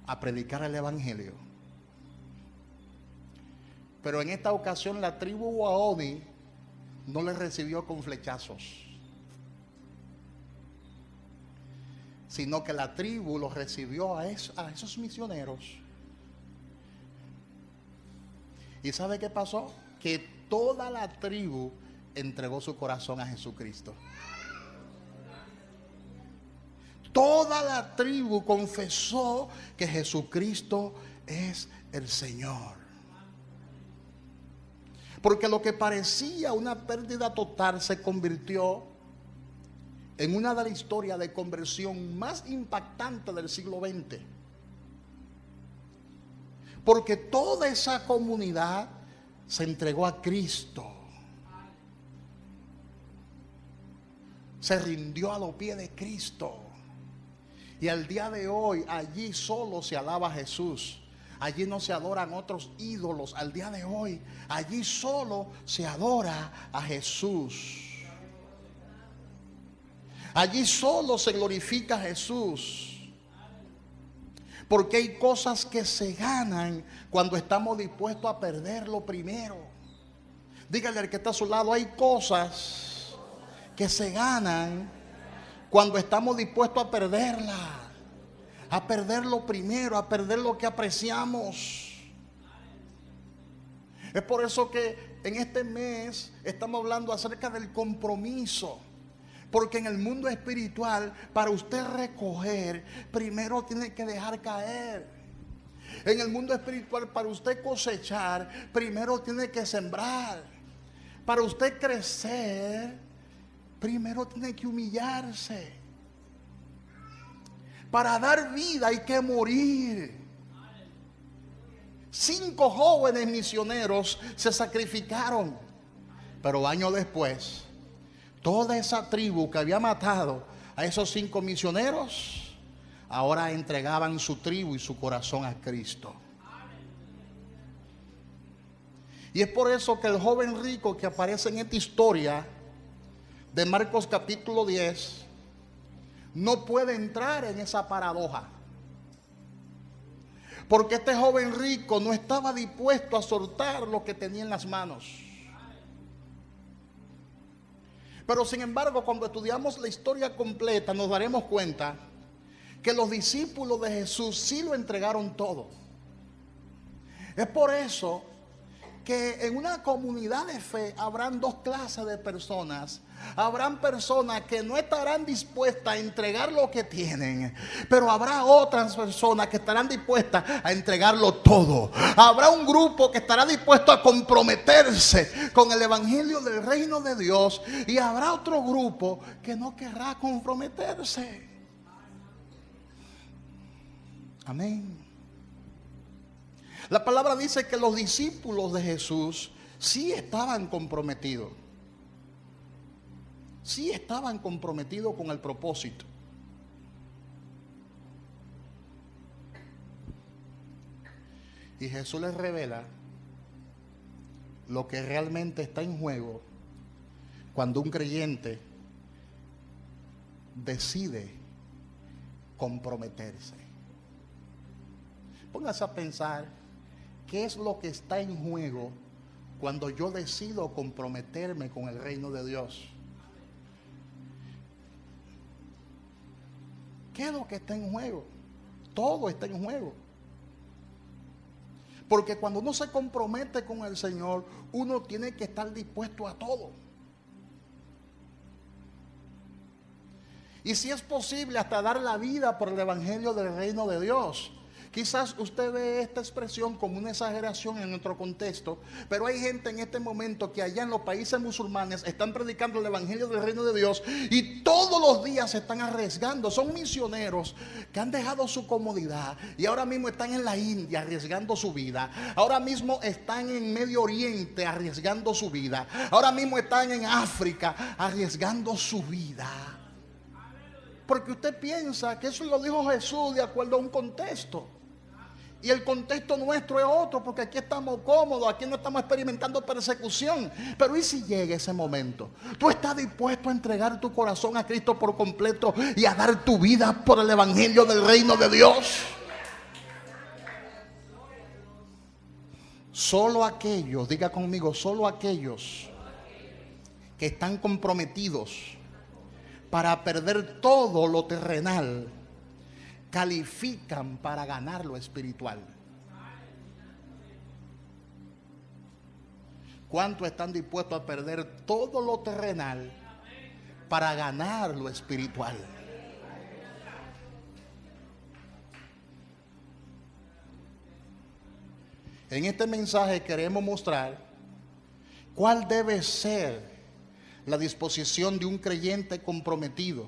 [SPEAKER 4] a predicar el evangelio. Pero en esta ocasión la tribu Waodani no les recibió con flechazos, sino que la tribu los recibió a esos misioneros. ¿Y sabe qué pasó? Que toda la tribu entregó su corazón a Jesucristo. Toda la tribu confesó que Jesucristo es el Señor. Porque lo que parecía una pérdida total se convirtió en una de las historias de conversión más impactantes del siglo XX. Porque toda esa comunidad se entregó a Cristo. Se rindió a los pies de Cristo. Y al día de hoy allí solo se alaba a Jesús. Allí no se adoran otros ídolos. Al día de hoy allí solo se adora a Jesús. Allí solo se glorifica a Jesús. Porque hay cosas que se ganan cuando estamos dispuestos a perder lo primero. Dígale al que está a su lado: hay cosas que se ganan cuando estamos dispuestos a perderla, a perder lo primero, a perder lo que apreciamos. Es por eso que en este mes estamos hablando acerca del compromiso. Porque en el mundo espiritual, para usted recoger, primero tiene que dejar caer. En el mundo espiritual, para usted cosechar, primero tiene que sembrar. Para usted crecer, primero tiene que humillarse. Para dar vida hay que morir. 5 jóvenes misioneros se sacrificaron, pero años después, toda esa tribu que había matado a esos 5 misioneros, ahora entregaban su tribu y su corazón a Cristo. Y es por eso que el joven rico que aparece en esta historia de Marcos capítulo 10 no puede entrar en esa paradoja. Porque este joven rico no estaba dispuesto a soltar lo que tenía en las manos. Pero sin embargo, cuando estudiamos la historia completa, nos daremos cuenta que los discípulos de Jesús sí lo entregaron todo. Es por eso que en una comunidad de fe habrán 2 clases de personas. Habrán personas que no estarán dispuestas a entregar lo que tienen, pero habrá otras personas que estarán dispuestas a entregarlo todo. Habrá un grupo que estará dispuesto a comprometerse con el evangelio del reino de Dios, y habrá otro grupo que no querrá comprometerse. Amén. La palabra dice que los discípulos de Jesús sí estaban comprometidos. Sí estaban comprometidos con el propósito. Y Jesús les revela lo que realmente está en juego cuando un creyente decide comprometerse. Póngase a pensar qué es lo que está en juego cuando yo decido comprometerme con el reino de Dios. ¿Qué es lo que está en juego? Todo está en juego. Porque cuando uno se compromete con el Señor, uno tiene que estar dispuesto a todo. Y si es posible, hasta dar la vida por el evangelio del reino de Dios. Quizás usted ve esta expresión como una exageración en nuestro contexto, pero hay gente en este momento que allá en los países musulmanes están predicando el evangelio del reino de Dios y todos los días se están arriesgando. Son misioneros que han dejado su comodidad y ahora mismo están en la India arriesgando su vida. Ahora mismo están en Medio Oriente arriesgando su vida. Ahora mismo están en África arriesgando su vida. Porque usted piensa que eso lo dijo Jesús de acuerdo a un contexto. Y el contexto nuestro es otro, porque aquí estamos cómodos, aquí no estamos experimentando persecución. Pero ¿y si llega ese momento? ¿Tú estás dispuesto a entregar tu corazón a Cristo por completo y a dar tu vida por el evangelio del reino de Dios? Solo aquellos, diga conmigo, solo aquellos que están comprometidos para perder todo lo terrenal, califican para ganar lo espiritual. ¿Cuántos están dispuestos a perder todo lo terrenal para ganar lo espiritual? En este mensaje queremos mostrar cuál debe ser la disposición de un creyente comprometido.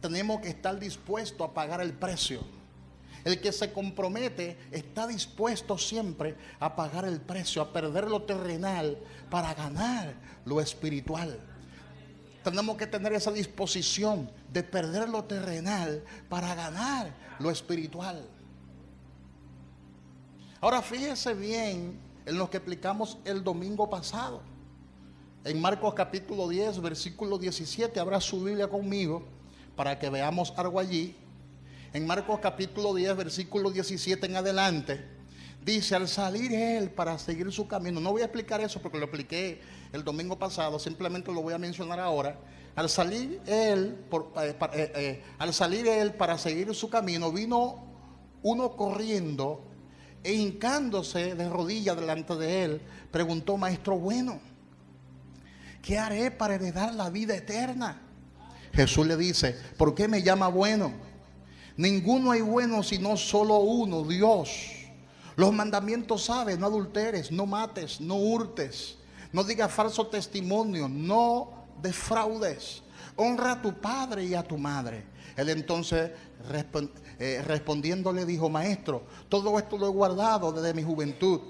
[SPEAKER 4] Tenemos que estar dispuestos a pagar el precio. El que se compromete está dispuesto siempre a pagar el precio, a perder lo terrenal para ganar lo espiritual. Tenemos que tener esa disposición de perder lo terrenal para ganar lo espiritual. Ahora fíjese bien en lo que explicamos el domingo pasado. En Marcos capítulo 10, versículo 17, abra su Biblia conmigo para que veamos algo allí. En Marcos capítulo 10, versículo 17 en adelante, Dice, al salir él para seguir su camino. No voy a explicar eso porque lo expliqué el domingo pasado, simplemente lo voy a mencionar ahora. Al salir él para seguir su camino, vino uno corriendo e hincándose de rodillas delante de él, preguntó: Maestro bueno, ¿qué haré para heredar la vida eterna? Jesús le dice: ¿por qué me llama bueno? Ninguno hay bueno sino solo uno, Dios. Los mandamientos sabes: no adulteres, no mates, no hurtes, no digas falso testimonio, no defraudes, honra a tu padre y a tu madre. Él entonces respondiendo le dijo: Maestro, todo esto lo he guardado desde mi juventud.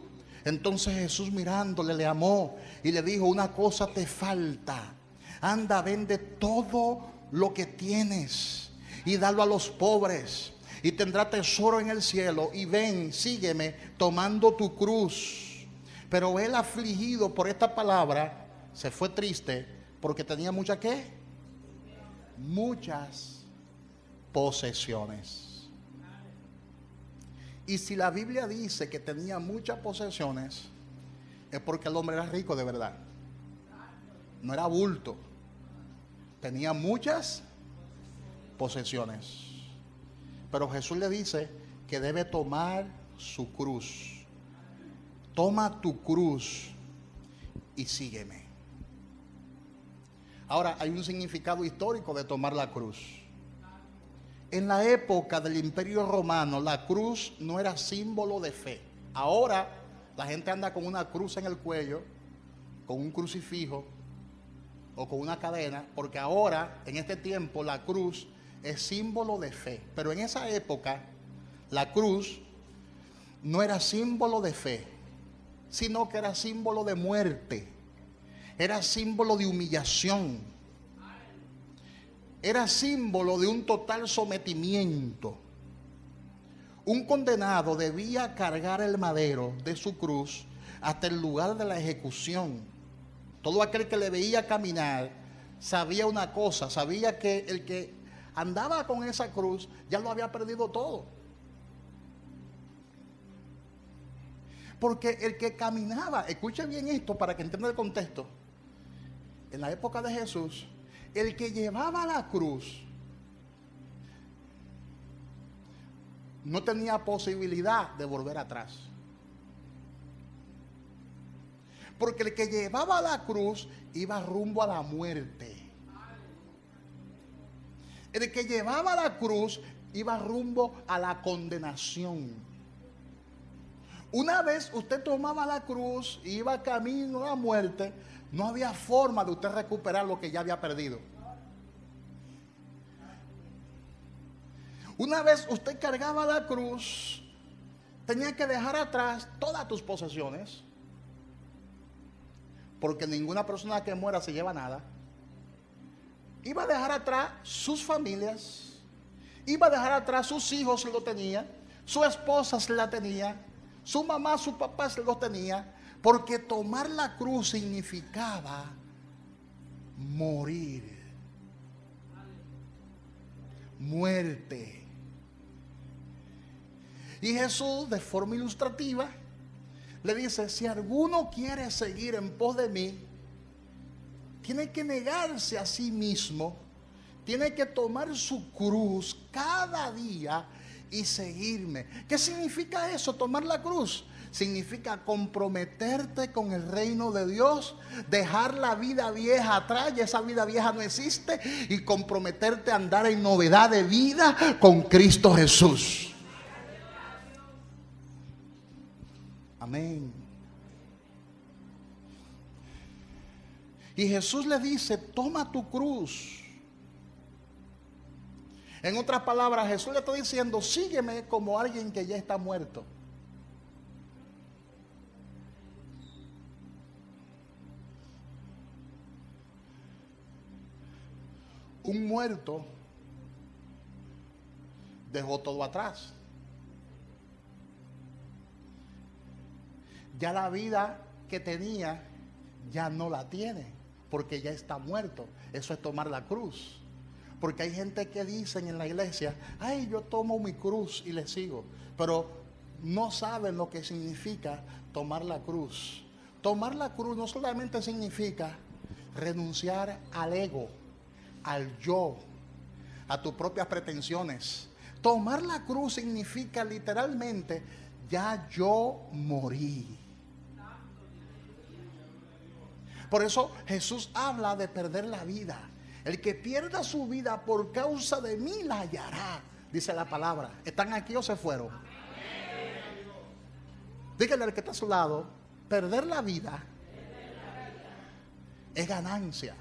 [SPEAKER 4] Entonces Jesús mirándole le amó y le dijo: una cosa te falta, anda, vende todo lo que tienes y dalo a los pobres, y tendrá tesoro en el cielo, y ven, sígueme tomando tu cruz. Pero él, afligido por esta palabra, se fue triste porque tenía muchas ¿qué? Muchas posesiones. Y si la Biblia dice que tenía muchas posesiones, es porque el hombre era rico de verdad. No era bulto. Tenía muchas posesiones. Pero Jesús le dice que debe tomar su cruz. Toma tu cruz y sígueme. Ahora, hay un significado histórico de tomar la cruz. En la época del Imperio Romano, la cruz no era símbolo de fe. Ahora, la gente anda con una cruz en el cuello, con un crucifijo o con una cadena, porque ahora, en este tiempo, la cruz es símbolo de fe. Pero en esa época, la cruz no era símbolo de fe, sino que era símbolo de muerte. Era símbolo de humillación. Era símbolo de un total sometimiento. Un condenado debía cargar el madero de su cruz hasta el lugar de la ejecución. Todo aquel que le veía caminar sabía una cosa, sabía que el que andaba con esa cruz ya lo había perdido todo. Porque el que caminaba, escuche bien esto para que entienda el contexto. En la época de Jesús, el que llevaba la cruz no tenía posibilidad de volver atrás. Porque el que llevaba la cruz iba rumbo a la muerte. El que llevaba la cruz iba rumbo a la condenación. Una vez usted tomaba la cruz y iba camino a la muerte, no había forma de usted recuperar lo que ya había perdido. Una vez usted cargaba la cruz, tenía que dejar atrás todas tus posesiones, porque ninguna persona que muera se lleva nada. Iba a dejar atrás sus familias, iba a dejar atrás sus hijos si lo tenía, su esposa si la tenía, su mamá, su papá si los tenía, porque tomar la cruz significaba morir, muerte. Y Jesús, de forma ilustrativa, le dice: si alguno quiere seguir en pos de mí, tiene que negarse a sí mismo, tiene que tomar su cruz cada día y seguirme. ¿Qué significa eso, tomar la cruz? Significa comprometerte con el reino de Dios, dejar la vida vieja atrás, y esa vida vieja no existe, y comprometerte a andar en novedad de vida con Cristo Jesús. Amén. Y Jesús le dice: toma tu cruz. En otras palabras, Jesús le está diciendo: sígueme como alguien que ya está muerto. Un muerto dejó todo atrás. Ya la vida que tenía ya no la tiene, porque ya está muerto. Eso es tomar la cruz. Porque hay gente que dicen en la iglesia: ay, yo tomo mi cruz y le sigo. Pero no saben lo que significa tomar la cruz. Tomar la cruz no solamente significa renunciar al ego, al yo, a tus propias pretensiones. Tomar la cruz significa literalmente, ya yo morí. Por eso Jesús habla de perder la vida. El que pierda su vida por causa de mí la hallará, dice la palabra. ¿Están aquí o se fueron? Dígale al que está a su lado, perder la vida es ganancia.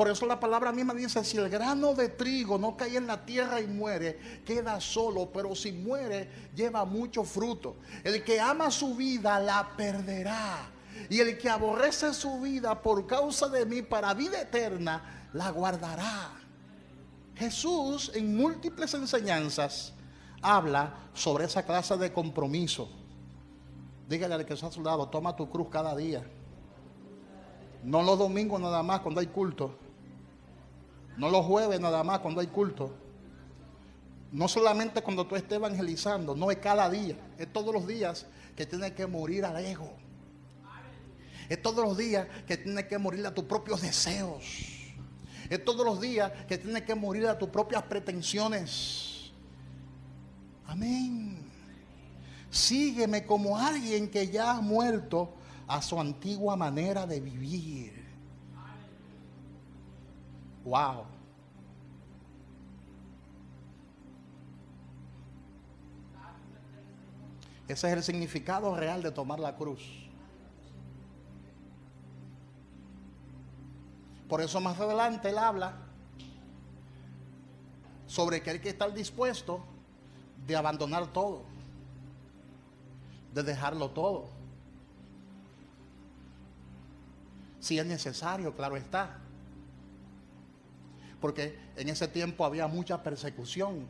[SPEAKER 4] Por eso la palabra misma dice, si el grano de trigo no cae en la tierra y muere, queda solo, pero si muere, lleva mucho fruto. El que ama su vida la perderá, y el que aborrece su vida por causa de mí para vida eterna, la guardará. Jesús en múltiples enseñanzas habla sobre esa clase de compromiso. Dígale al que está a su lado, toma tu cruz cada día. No los domingos nada más cuando hay culto. No los jueves nada más cuando hay culto. No solamente cuando tú estés evangelizando, no es cada día. Es todos los días que tienes que morir al ego. Es todos los días que tienes que morir a tus propios deseos. Es todos los días que tienes que morir a tus propias pretensiones. Amén. Sígueme como alguien que ya ha muerto a su antigua manera de vivir. Wow. Ese es el significado real de tomar la cruz. Por eso más adelante él habla sobre que hay que estar dispuesto de abandonar todo, de dejarlo todo. Si es necesario, claro está. Porque en ese tiempo había mucha persecución.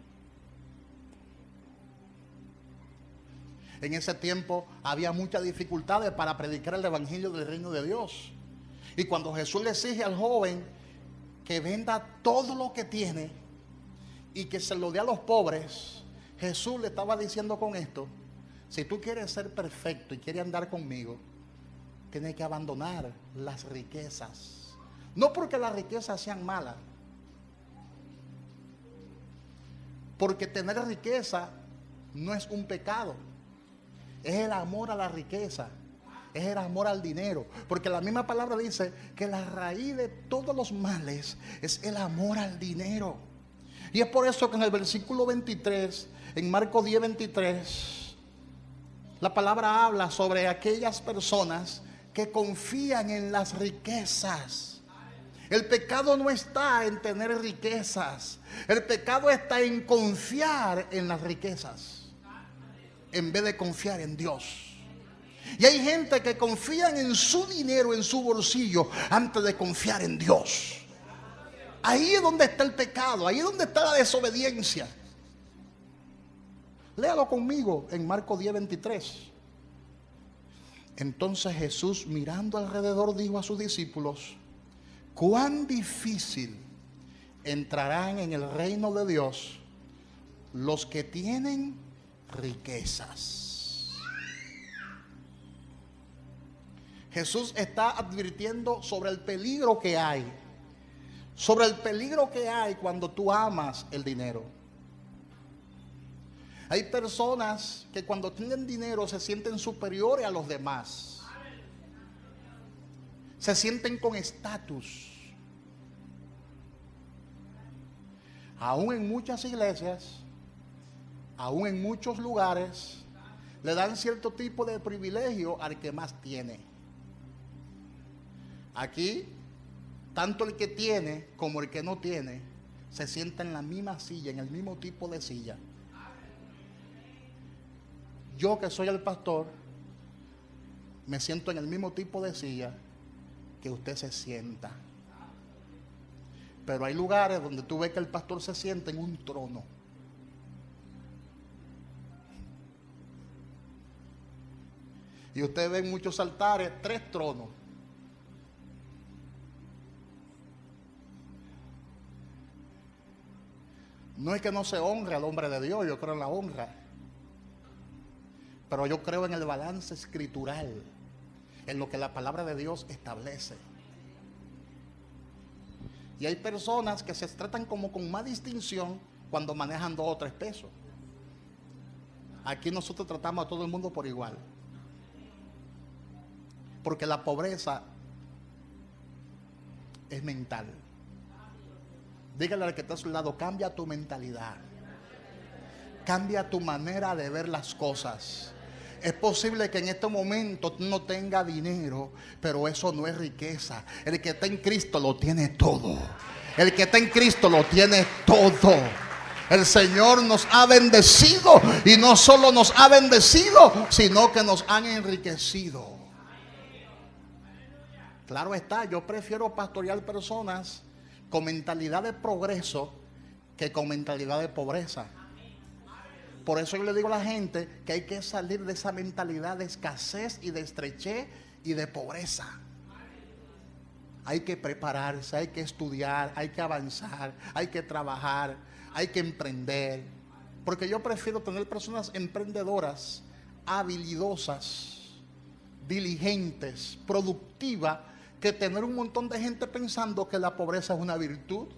[SPEAKER 4] En ese tiempo había muchas dificultades para predicar el evangelio del reino de Dios. Y cuando Jesús le exige al joven que venda todo lo que tiene y que se lo dé a los pobres, Jesús le estaba diciendo con esto, si tú quieres ser perfecto y quieres andar conmigo, tienes que abandonar las riquezas. No porque las riquezas sean malas, porque tener riqueza no es un pecado, es el amor a la riqueza, es el amor al dinero, porque la misma palabra dice que la raíz de todos los males es el amor al dinero. Y es por eso que en el versículo 23, en Marcos 10, 23, la palabra habla sobre aquellas personas que confían en las riquezas. El pecado no está en tener riquezas, el pecado está en confiar en las riquezas en vez de confiar en Dios. Y hay gente que confían en su dinero, en su bolsillo, antes de confiar en Dios. Ahí es donde está el pecado, ahí es donde está la desobediencia. Léalo conmigo en Marcos 10, 23. Entonces Jesús, mirando alrededor, dijo a sus discípulos, cuán difícil entrarán en el reino de Dios los que tienen riquezas. Jesús está advirtiendo sobre el peligro que hay. Sobre el peligro que hay cuando tú amas el dinero. Hay personas que cuando tienen dinero se sienten superiores a los demás. Se sienten con estatus. Aún en muchas iglesias, aún en muchos lugares, le dan cierto tipo de privilegio al que más tiene. Aquí, tanto el que tiene como el que no tiene, se sienta en la misma silla, en el mismo tipo de silla. Yo que soy el pastor, me siento en el mismo tipo de silla que usted se sienta. Pero hay lugares donde tú ves que el pastor se sienta en un trono. Y usted ve en muchos altares 3 tronos. No es que no se honre al hombre de Dios, yo creo en la honra. Pero yo creo en el balance escritural, en lo que la palabra de Dios establece. Y hay personas que se tratan como con más distinción cuando manejan 2 o 3 pesos. Aquí nosotros tratamos a todo el mundo por igual. Porque la pobreza es mental. Dígale al que está a su lado, cambia tu mentalidad. Cambia tu manera de ver las cosas. Es posible que en este momento tú no tengas dinero, pero eso no es riqueza. El que está en Cristo lo tiene todo. El que está en Cristo lo tiene todo. El Señor nos ha bendecido, y no solo nos ha bendecido, sino que nos han enriquecido. Claro está, yo prefiero pastorear personas con mentalidad de progreso que con mentalidad de pobreza. Por eso yo le digo a la gente que hay que salir de esa mentalidad de escasez y de estrechez y de pobreza. Hay que prepararse, hay que estudiar, hay que avanzar, hay que trabajar, hay que emprender. Porque yo prefiero tener personas emprendedoras, habilidosas, diligentes, productivas, que tener un montón de gente pensando que la pobreza es una virtud.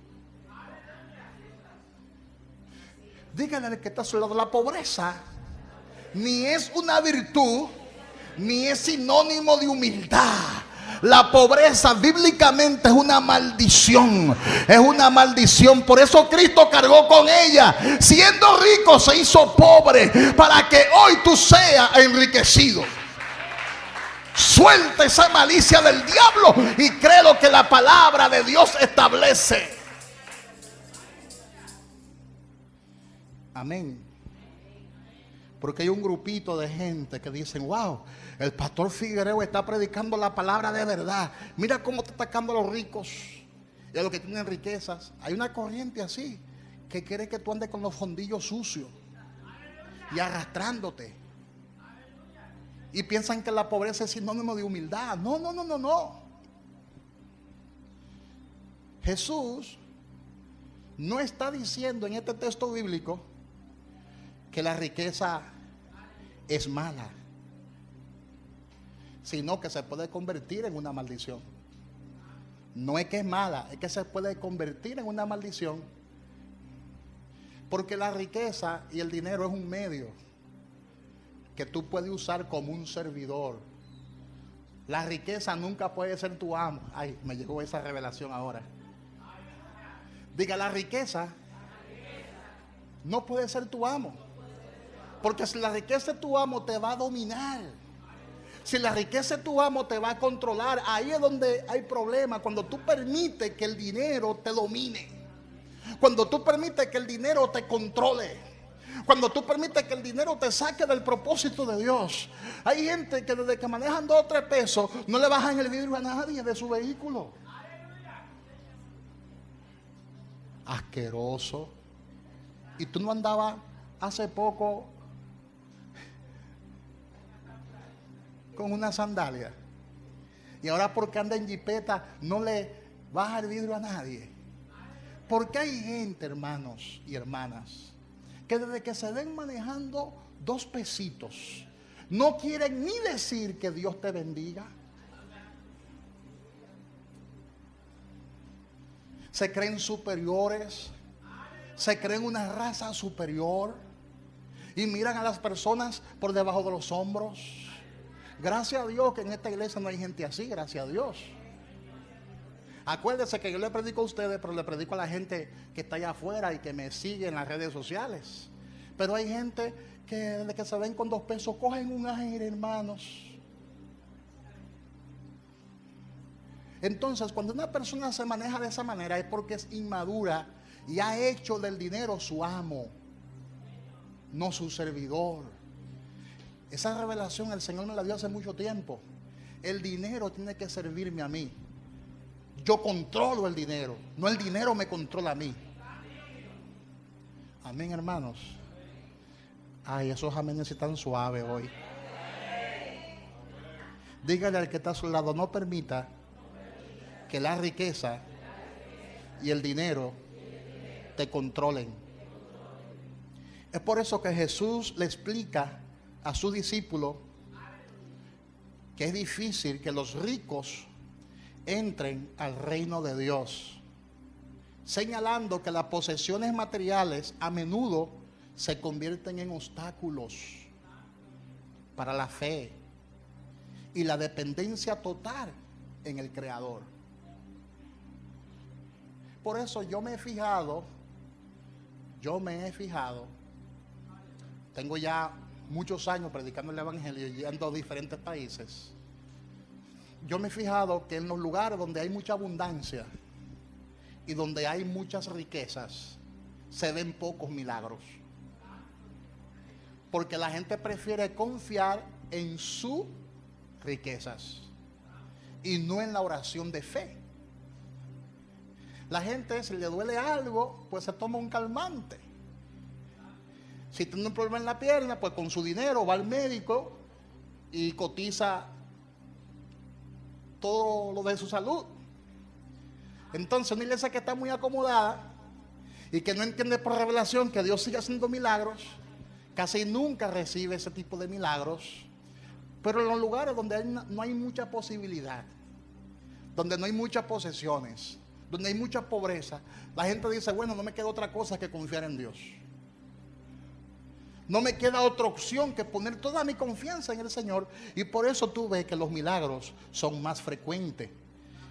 [SPEAKER 4] Díganle al que está a su lado, la pobreza ni es una virtud, ni es sinónimo de humildad. La pobreza bíblicamente es una maldición. Es una maldición. Por eso Cristo cargó con ella. Siendo rico se hizo pobre, para que hoy tú seas enriquecido. Suelta esa malicia del diablo y cree lo que la palabra de Dios establece. Amén. Porque hay un grupito de gente que dicen, wow, el pastor Figuereo está predicando la palabra de verdad. Mira cómo está atacando a los ricos y a los que tienen riquezas. Hay una corriente así que quiere que tú andes con los fondillos sucios y arrastrándote. Y piensan que la pobreza es sinónimo de humildad. No, no, no, no, no. Jesús no está diciendo en este texto bíblico que la riqueza es mala, sino que se puede convertir en una maldición. No es que es mala, es que se puede convertir en una maldición. Porque la riqueza y el dinero es un medio que tú puedes usar como un servidor. La riqueza nunca puede ser tu amo. Ay, me llegó esa revelación ahora. Diga, la riqueza no puede ser tu amo. Porque si la riqueza es tu amo, te va a dominar. Si la riqueza es tu amo, te va a controlar. Ahí es donde hay problema. Cuando tú permites que el dinero te domine. Cuando tú permites que el dinero te controle. Cuando tú permites que el dinero te saque del propósito de Dios. Hay gente que desde que manejan 2 o 3 pesos no le bajan el vidrio a nadie de su vehículo. Asqueroso. Y tú no andabas hace poco con una sandalia, y ahora porque anda en jipeta no le baja el vidrio a nadie. Porque hay gente, hermanos y hermanas, que desde que se ven manejando 2 pesitos no quieren ni decir que Dios te bendiga. Se creen superiores, se creen una raza superior y miran a las personas por debajo de los hombros. Gracias a Dios que en esta iglesia no hay gente así, gracias a Dios. Acuérdense que yo le predico a ustedes, pero le predico a la gente que está allá afuera y que me sigue en las redes sociales. Pero hay gente que desde que se ven con 2 pesos cogen un aire, hermanos. Entonces, cuando una persona se maneja de esa manera es porque es inmadura y ha hecho del dinero su amo, no su servidor. Esa revelación el Señor me la dio hace mucho tiempo. El dinero tiene que servirme a mí. Yo controlo el dinero, no el dinero me controla a mí. Amén, hermanos. Ay, esos amenes están suaves hoy. Dígale al que está a su lado, no permita que la riqueza y el dinero te controlen. Es por eso que Jesús le explica a su discípulo que es difícil que los ricos entren al reino de Dios, señalando que las posesiones materiales a menudo se convierten en obstáculos para la fe y la dependencia total en el Creador. Por eso yo me he fijado, tengo ya muchos años predicando el Evangelio y yendo a diferentes países. Yo me he fijado que en los lugares donde hay mucha abundancia y donde hay muchas riquezas, se ven pocos milagros. Porque la gente prefiere confiar en sus riquezas y no en la oración de fe. La gente, si le duele algo, pues se toma un calmante. Si tiene un problema en la pierna, pues con su dinero va al médico y cotiza todo lo de su salud. Entonces una iglesia que está muy acomodada y que no entiende por revelación que Dios sigue haciendo milagros, casi nunca recibe ese tipo de milagros. Pero en los lugares donde no hay mucha posibilidad, donde no hay muchas posesiones, donde hay mucha pobreza, la gente dice, bueno, no me queda otra cosa que confiar en Dios. No me queda otra opción que poner toda mi confianza en el Señor. Y por eso tú ves que los milagros son más frecuentes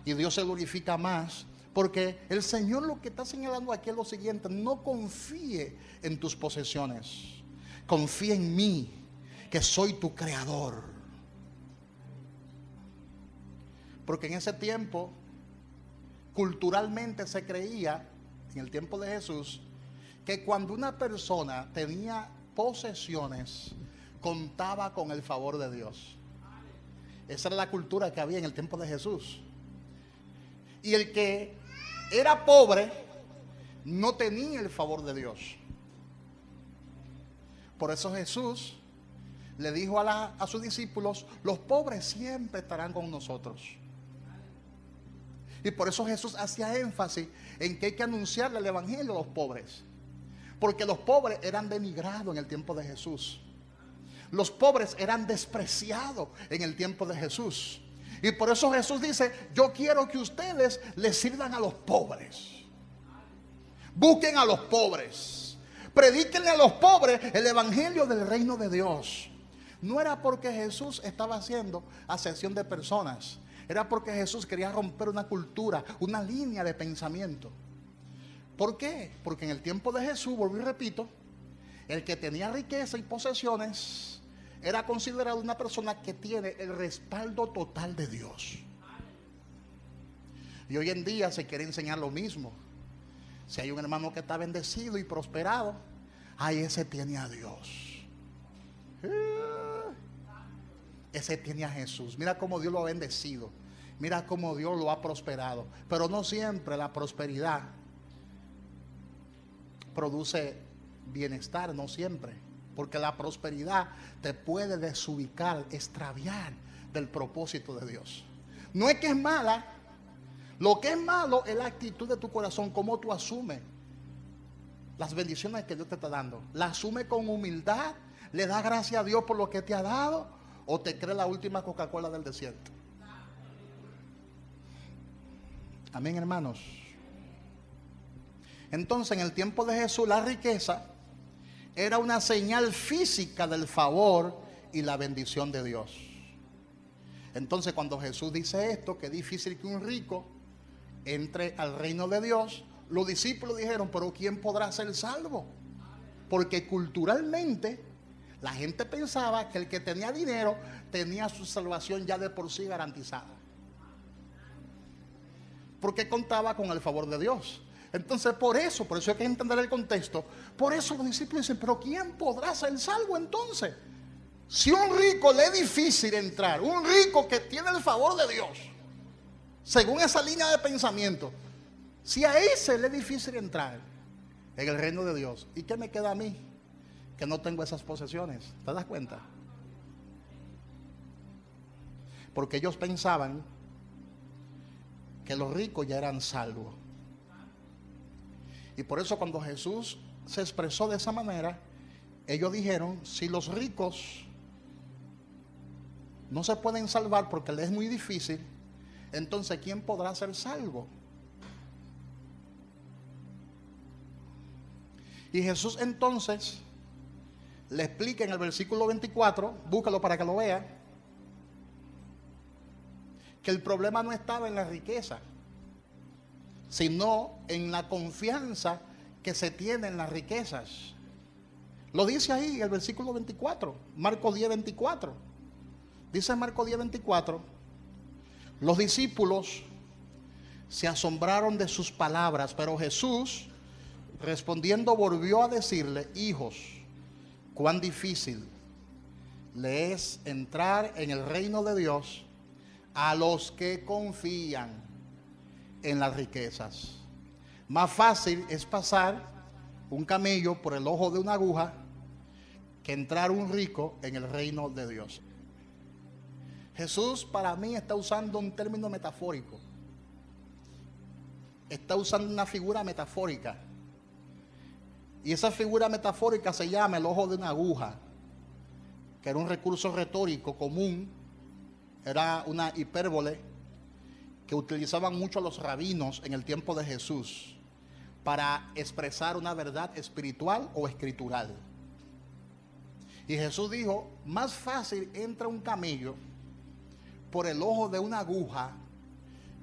[SPEAKER 4] y Dios se glorifica más. Porque el Señor lo que está señalando aquí es lo siguiente: no confíe en tus posesiones, confía en mí, que soy tu creador. Porque en ese tiempo, culturalmente se creía, en el tiempo de Jesús, que cuando una persona tenía posesiones, contaba con el favor de Dios. Esa era la cultura que había en el tiempo de Jesús. Y el que era pobre no tenía el favor de Dios. Por eso Jesús le dijo a sus discípulos: los pobres siempre estarán con nosotros. Y por eso Jesús hacía énfasis en que hay que anunciarle el evangelio a los pobres. Porque los pobres eran denigrados en el tiempo de Jesús. Los pobres eran despreciados en el tiempo de Jesús. Y por eso Jesús dice: yo quiero que ustedes les sirvan a los pobres. Busquen a los pobres. Predíquenle a los pobres el evangelio del reino de Dios. No era porque Jesús estaba haciendo acepción de personas. Era porque Jesús quería romper una cultura, una línea de pensamiento. ¿Por qué? Porque en el tiempo de Jesús, vuelvo y repito, el que tenía riqueza y posesiones era considerado una persona que tiene el respaldo total de Dios. Y hoy en día se quiere enseñar lo mismo. Si hay un hermano que está bendecido y prosperado, ay, ese tiene a Dios. Ese tiene a Jesús. Mira cómo Dios lo ha bendecido. Mira cómo Dios lo ha prosperado. Pero no siempre la prosperidad produce bienestar, no siempre. Porque la prosperidad te puede desubicar, extraviar del propósito de Dios. No es que es mala. Lo que es malo es la actitud de tu corazón, cómo tú asumes las bendiciones que Dios te está dando. ¿La asume con humildad? ¿Le da gracias a Dios por lo que te ha dado? ¿O te cree la última Coca-Cola del desierto? Amén, hermanos. Entonces, en el tiempo de Jesús, la riqueza era una señal física del favor y la bendición de Dios. Entonces, cuando Jesús dice esto, que es difícil que un rico entre al reino de Dios, los discípulos dijeron: pero ¿quién podrá ser salvo? Porque culturalmente la gente pensaba que el que tenía dinero tenía su salvación ya de por sí garantizada, porque contaba con el favor de Dios. Entonces por eso hay que entender el contexto. Por eso los discípulos dicen: pero ¿quién podrá ser salvo entonces? Si un rico le es difícil entrar, un rico que tiene el favor de Dios, según esa línea de pensamiento, si a ese le es difícil entrar en el reino de Dios, ¿y qué me queda a mí? Que no tengo esas posesiones. ¿Te das cuenta? Porque ellos pensaban que los ricos ya eran salvos. Y por eso cuando Jesús se expresó de esa manera, ellos dijeron, si los ricos no se pueden salvar porque les es muy difícil, entonces ¿quién podrá ser salvo? Y Jesús entonces le explica en el versículo 24, búscalo para que lo vea, que el problema no estaba en la riqueza, sino en la confianza que se tiene en las riquezas. Lo dice ahí el versículo 24, Marcos 10, 24. Dice Marcos 10, 24, los discípulos se asombraron de sus palabras, pero Jesús, respondiendo, volvió a decirle, hijos, cuán difícil le es entrar en el reino de Dios a los que confían en las riquezas. Más fácil es pasar un camello por el ojo de una aguja que entrar un rico en el reino de Dios. Jesús para mí está usando un término metafórico. Está usando una figura metafórica. Y esa figura metafórica se llama el ojo de una aguja, que era un recurso retórico común, era una hipérbole que utilizaban mucho los rabinos en el tiempo de Jesús para expresar una verdad espiritual o escritural. Y Jesús dijo, más fácil entra un camello por el ojo de una aguja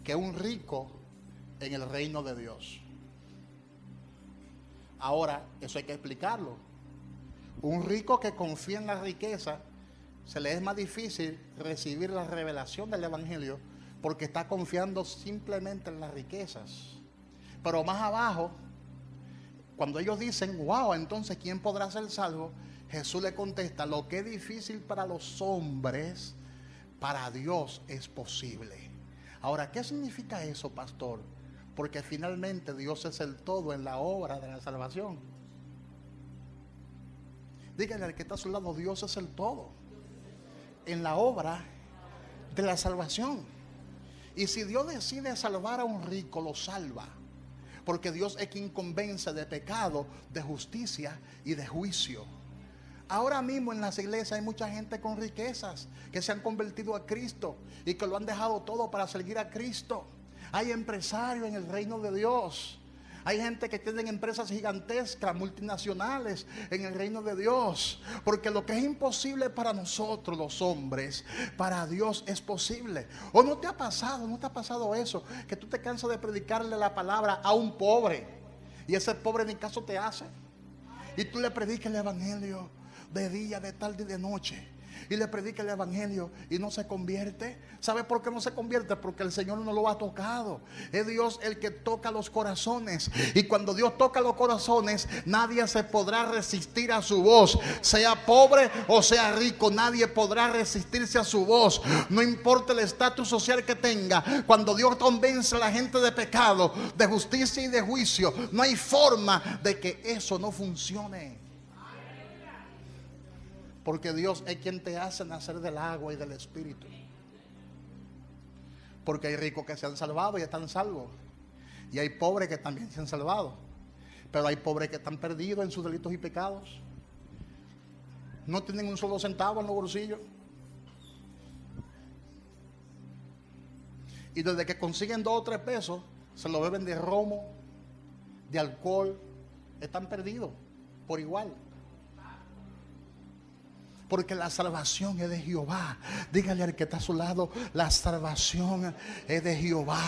[SPEAKER 4] que un rico en el reino de Dios. Ahora, eso hay que explicarlo. Un rico que confía en la riqueza, se le es más difícil recibir la revelación del evangelio porque está confiando simplemente en las riquezas. Pero más abajo, cuando ellos dicen, wow, entonces ¿quién podrá ser salvo? Jesús le contesta, lo que es difícil para los hombres, para Dios es posible. Ahora, ¿qué significa eso, pastor? Porque finalmente Dios es el todo en la obra de la salvación. Díganle al que está a su lado, Dios es el todo en la obra de la salvación. Y si Dios decide salvar a un rico, lo salva. Porque Dios es quien convence de pecado, de justicia y de juicio. Ahora mismo en las iglesias hay mucha gente con riquezas que se han convertido a Cristo y que lo han dejado todo para seguir a Cristo. Hay empresarios en el reino de Dios. Hay gente que tiene empresas gigantescas, multinacionales en el reino de Dios. Porque lo que es imposible para nosotros los hombres, para Dios es posible. ¿O no te ha pasado eso? Que tú te cansas de predicarle la palabra a un pobre y ese pobre ni caso te hace. Y tú le predicas el evangelio de día, de tarde y de noche. Y le predica el evangelio y no se convierte. ¿Sabe por qué no se convierte? Porque el Señor no lo ha tocado. Es Dios el que toca los corazones. Y cuando Dios toca los corazones, nadie se podrá resistir a su voz. Sea pobre o sea rico, nadie podrá resistirse a su voz. No importa el estatus social que tenga. Cuando Dios convence a la gente de pecado, de justicia y de juicio, no hay forma de que eso no funcione. Porque Dios es quien te hace nacer del agua y del espíritu. Porque hay ricos que se han salvado y están salvos. Y hay pobres que también se han salvado. Pero hay pobres que están perdidos en sus delitos y pecados. No tienen un solo centavo en los bolsillos. Y desde que consiguen 2 o 3 pesos, se lo beben de romo, de alcohol. Están perdidos por igual. Porque la salvación es de Jehová. Dígale al que está a su lado, la salvación es de Jehová.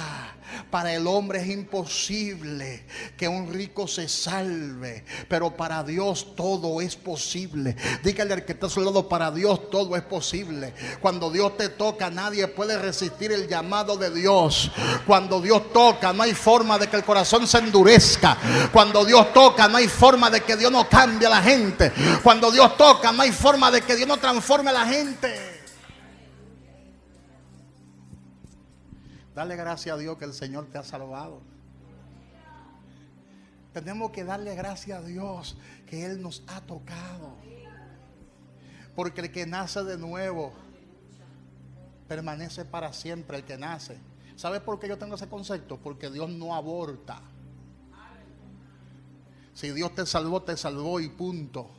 [SPEAKER 4] Para el hombre es imposible que un rico se salve, pero para Dios todo es posible. Dígale al que está a su lado, para Dios todo es posible. Cuando Dios te toca, nadie puede resistir el llamado de Dios. Cuando Dios toca, no hay forma de que el corazón se endurezca. Cuando Dios toca, no hay forma de que Dios no cambie a la gente. Cuando Dios toca, no hay forma de que Dios no transforme a la gente. Dale gracias a Dios que el Señor te ha salvado. Tenemos que darle gracias a Dios que Él nos ha tocado. Porque el que nace de nuevo permanece para siempre. El que nace. ¿Sabes por qué yo tengo ese concepto? Porque Dios no aborta. Si Dios te salvó y punto.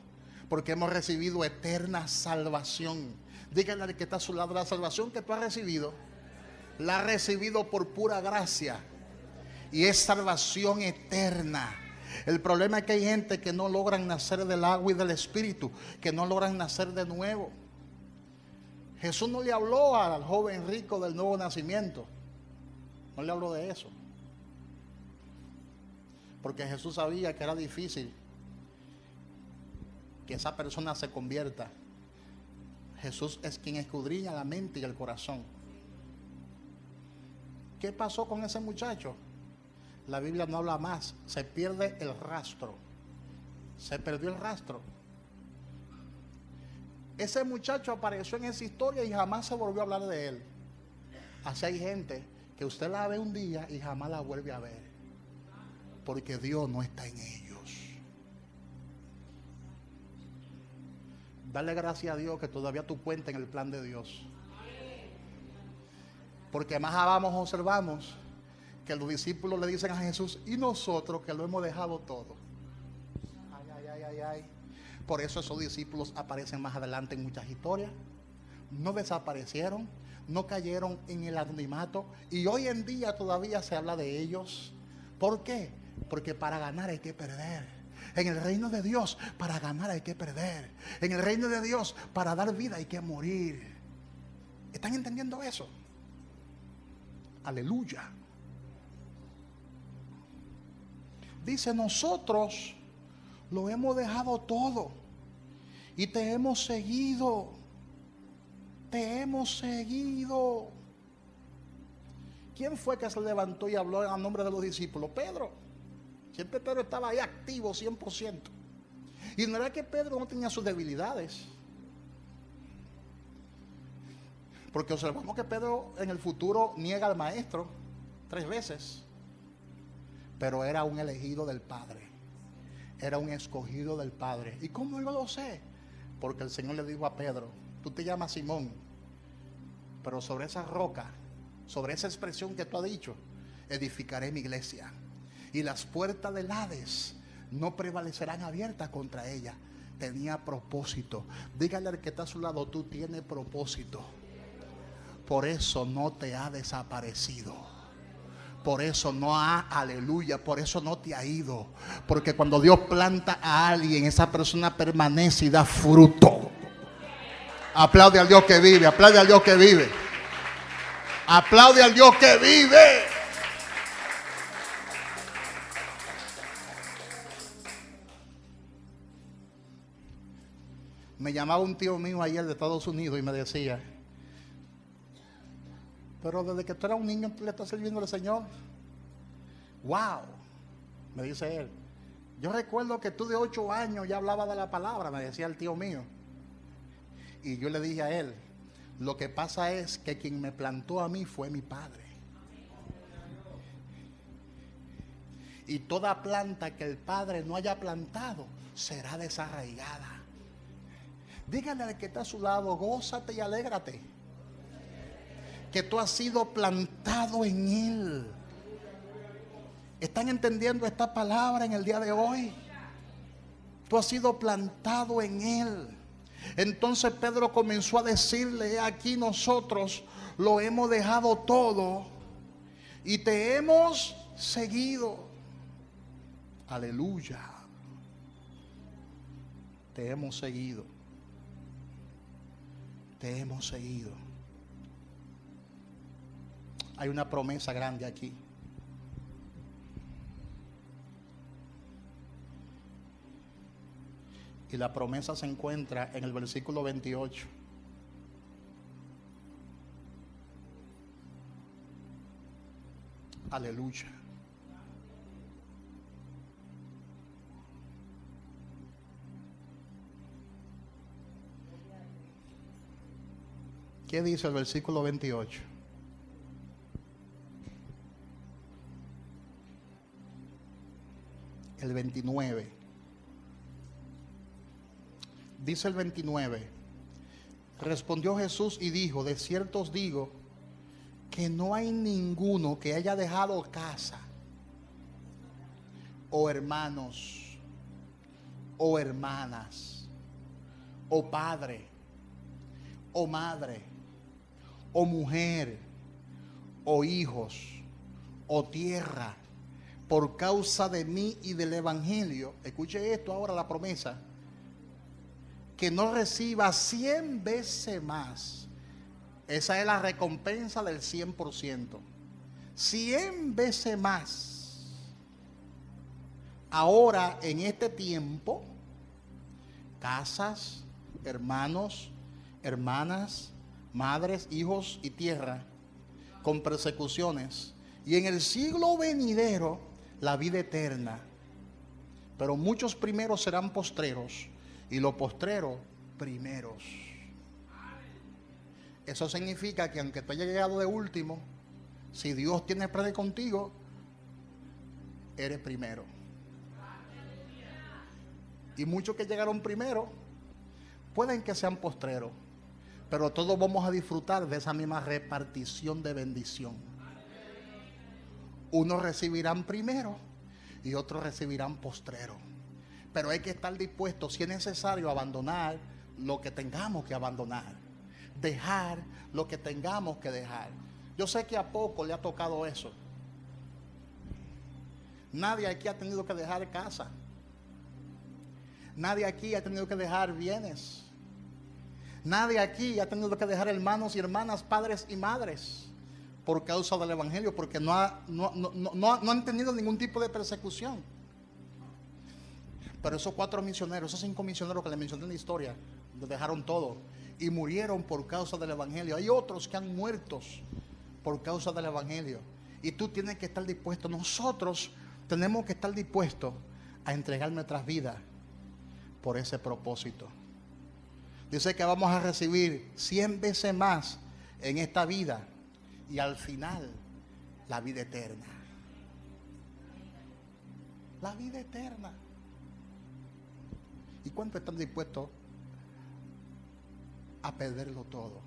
[SPEAKER 4] Porque hemos recibido eterna salvación. Dígale al que está a su lado: la salvación que tú has recibido, la has recibido por pura gracia. Y es salvación eterna. El problema es que hay gente que no logran nacer del agua y del espíritu, que no logran nacer de nuevo. Jesús no le habló al joven rico del nuevo nacimiento. No le habló de eso. Porque Jesús sabía que era difícil que esa persona se convierta. Jesús es quien escudriña la mente y el corazón. ¿Qué pasó con ese muchacho? La Biblia no habla más. Se pierde el rastro. Se perdió el rastro. Ese muchacho apareció en esa historia y jamás se volvió a hablar de él. Así hay gente que usted la ve un día y jamás la vuelve a ver, porque Dios no está en ellos. Dale gracias a Dios que todavía tú cuentas en el plan de Dios. Porque más abajo observamos que los discípulos le dicen a Jesús: y nosotros que lo hemos dejado todo. Ay, ay, ay, ay, ay. Por eso esos discípulos aparecen más adelante en muchas historias. No desaparecieron, no cayeron en el anonimato, y hoy en día todavía se habla de ellos. ¿Por qué? Porque para ganar hay que perder. En el reino de Dios, para ganar hay que perder. En el reino de Dios, para dar vida hay que morir. ¿Están entendiendo eso? Aleluya. Dice: nosotros lo hemos dejado todo y te hemos seguido. Te hemos seguido. ¿Quién fue que se levantó y habló en nombre de los discípulos? Pedro. Siempre Pedro estaba ahí activo 100%. Y no era que Pedro no tenía sus debilidades. Porque observamos que Pedro en el futuro niega al maestro 3 veces. Pero era un elegido del Padre. Era un escogido del Padre. ¿Y cómo yo lo sé? Porque el Señor le dijo a Pedro: tú te llamas Simón, pero sobre esa roca, sobre esa expresión que tú has dicho, edificaré mi iglesia. Y las puertas del Hades no prevalecerán abiertas contra ella. Tenía propósito. Dígale al que está a su lado: tú tienes propósito. Por eso no te ha desaparecido. Por eso no ha, aleluya, por eso no te ha ido. Porque cuando Dios planta a alguien, esa persona permanece y da fruto. Aplaude al Dios que vive, aplaude al Dios que vive. Aplaude al Dios que vive. Me llamaba un tío mío ayer de Estados Unidos y me decía: pero desde que tú eras un niño tú le estás sirviendo al Señor. Wow, me dice él. Yo recuerdo que tú de 8 años ya hablabas de la palabra, me decía el tío mío. Y yo le dije a él: lo que pasa es que quien me plantó a mí fue mi padre. Y toda planta que el Padre no haya plantado será desarraigada. Dígale al que está a su lado: gózate y alégrate, que tú has sido plantado en Él. ¿Están entendiendo esta palabra en el día de hoy? Tú has sido plantado en Él. Entonces Pedro comenzó a decirle: aquí nosotros lo hemos dejado todo y te hemos seguido. Aleluya. Te hemos seguido. Te hemos seguido. Hay una promesa grande aquí. Y la promesa se encuentra en el versículo 28. Aleluya. ¿Qué dice el versículo 28? El 29. Dice el 29. Respondió Jesús y dijo: de cierto os digo que no hay ninguno que haya dejado casa, o hermanos, o hermanas, o padre, o madre, o mujer, o hijos, o tierra, por causa de mí y del evangelio, escuche esto ahora, la promesa, que no reciba 100 veces más. Esa es la recompensa del 100%. 100 veces más. Ahora, en este tiempo, casas, hermanos, hermanas, madres, hijos y tierra, con persecuciones. Y en el siglo venidero, la vida eterna. Pero muchos primeros serán postreros, y los postreros primeros. Eso significa que aunque tú hayas llegado de último, si Dios tiene planes contigo, eres primero. Y muchos que llegaron primero pueden que sean postreros, pero todos vamos a disfrutar de esa misma repartición de bendición. Unos recibirán primero y otros recibirán postrero. Pero hay que estar dispuestos, si es necesario, a abandonar lo que tengamos que abandonar. Dejar lo que tengamos que dejar. Yo sé que a poco le ha tocado eso. Nadie aquí ha tenido que dejar casa. Nadie aquí ha tenido que dejar bienes. Nadie aquí ha tenido que dejar hermanos y hermanas, padres y madres, por causa del evangelio, porque no han tenido ningún tipo de persecución. Pero esos 4 misioneros, esos 5 misioneros que les mencioné en la historia, lo dejaron todo y murieron por causa del evangelio. Hay otros que han muerto por causa del evangelio, y tú tienes que estar dispuesto. Nosotros tenemos que estar dispuestos a entregar nuestras vidas por ese propósito. Dice que vamos a recibir 100 veces más en esta vida, y al final la vida eterna. La vida eterna. ¿Y cuánto están dispuestos a perderlo todo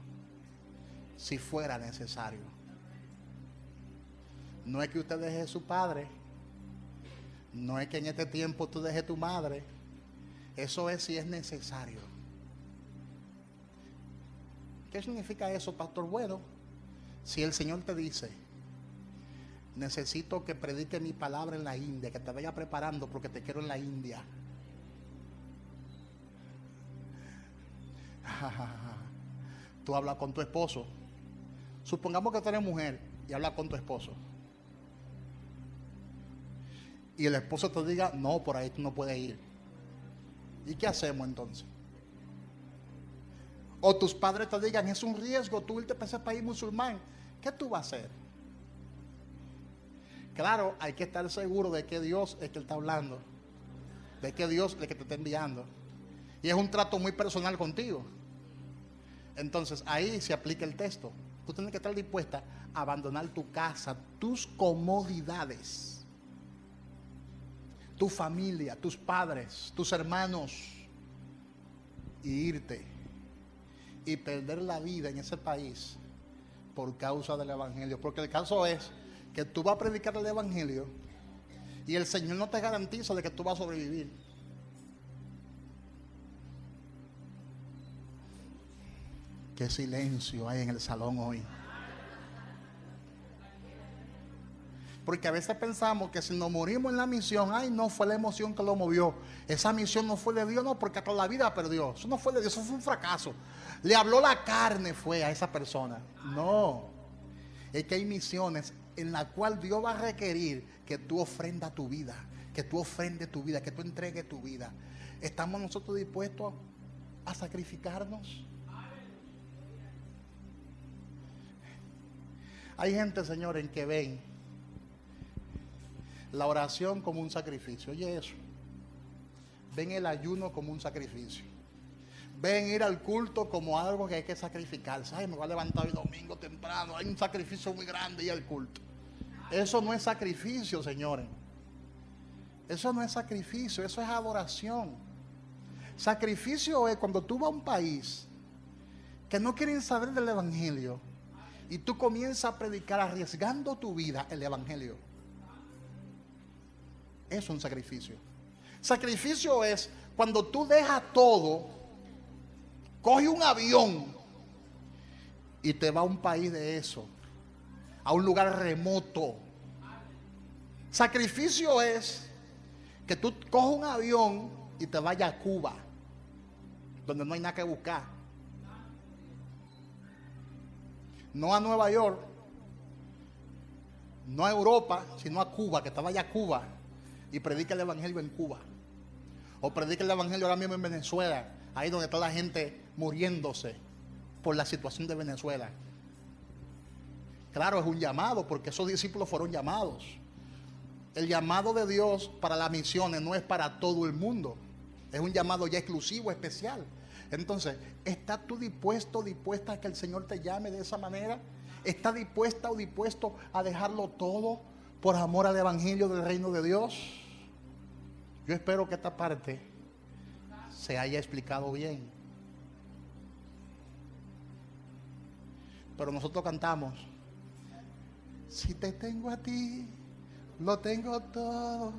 [SPEAKER 4] si fuera necesario? No es que usted deje a su padre, no es que en este tiempo tú dejes tu madre. Eso es si es necesario. ¿Qué significa eso, pastor? Bueno, si el Señor te dice: necesito que predique mi palabra en la India, que te vaya preparando porque te quiero en la India. Tú hablas con tu esposo. Supongamos que tú eres mujer y hablas con tu esposo, y el esposo te diga: no, por ahí tú no puedes ir. ¿Y qué hacemos entonces? O tus padres te digan: es un riesgo tú irte para ese país musulmán. ¿Qué tú vas a hacer? Claro, hay que estar seguro de que Dios es que está hablando, de que Dios es el que te está enviando, y es un trato muy personal contigo. Entonces ahí se aplica el texto. Tú tienes que estar dispuesta a abandonar tu casa, tus comodidades, tu familia, tus padres, tus hermanos, y irte y perder la vida en ese país por causa del evangelio. Porque el caso es que tú vas a predicar el evangelio y el Señor no te garantiza de que tú vas a sobrevivir. Qué silencio hay en el salón hoy. Porque a veces pensamos que si nos morimos en la misión, ay, no fue la emoción que lo movió. Esa misión no fue de Dios, no, porque toda la vida perdió. Eso no fue de Dios, eso fue un fracaso. Le habló la carne, fue a esa persona. No. Es que hay misiones en las cuales Dios va a requerir que tú ofrendas tu vida, que tú ofrendes tu vida, que tú entregues tu vida. ¿Estamos nosotros dispuestos a sacrificarnos? Hay gente, Señor, en que ven la oración como un sacrificio. Oye eso. Ven el ayuno como un sacrificio. Ven ir al culto como algo que hay que sacrificarse. Ay, me voy a levantar hoy domingo temprano. Hay un sacrificio muy grande y al culto. Eso no es sacrificio, señores. Eso no es sacrificio, eso es adoración. Sacrificio es cuando tú vas a un país que no quieren saber del evangelio y tú comienzas a predicar arriesgando tu vida el evangelio. Eso es un sacrificio. Sacrificio es cuando tú dejas todo coge un avión y te va a un país de eso, a un lugar remoto. Sacrificio es que tú coges un avión y te vayas a Cuba, donde no hay nada que buscar. No a Nueva York, no a Europa, sino a Cuba, que te vaya a Cuba y predica el evangelio en Cuba. O predica el evangelio ahora mismo en Venezuela, ahí donde está la gente muriéndose por la situación de Venezuela. Claro, es un llamado, porque esos discípulos fueron llamados. El llamado de Dios para las misiones no es para todo el mundo. Es un llamado ya exclusivo, especial. Entonces, ¿estás tú dispuesta a que el Señor te llame de esa manera? ¿Estás dispuesta o dispuesto a dejarlo todo por amor al evangelio del reino de Dios? Yo espero que esta parte se haya explicado bien. Pero nosotros cantamos: si te tengo a ti, lo tengo todo,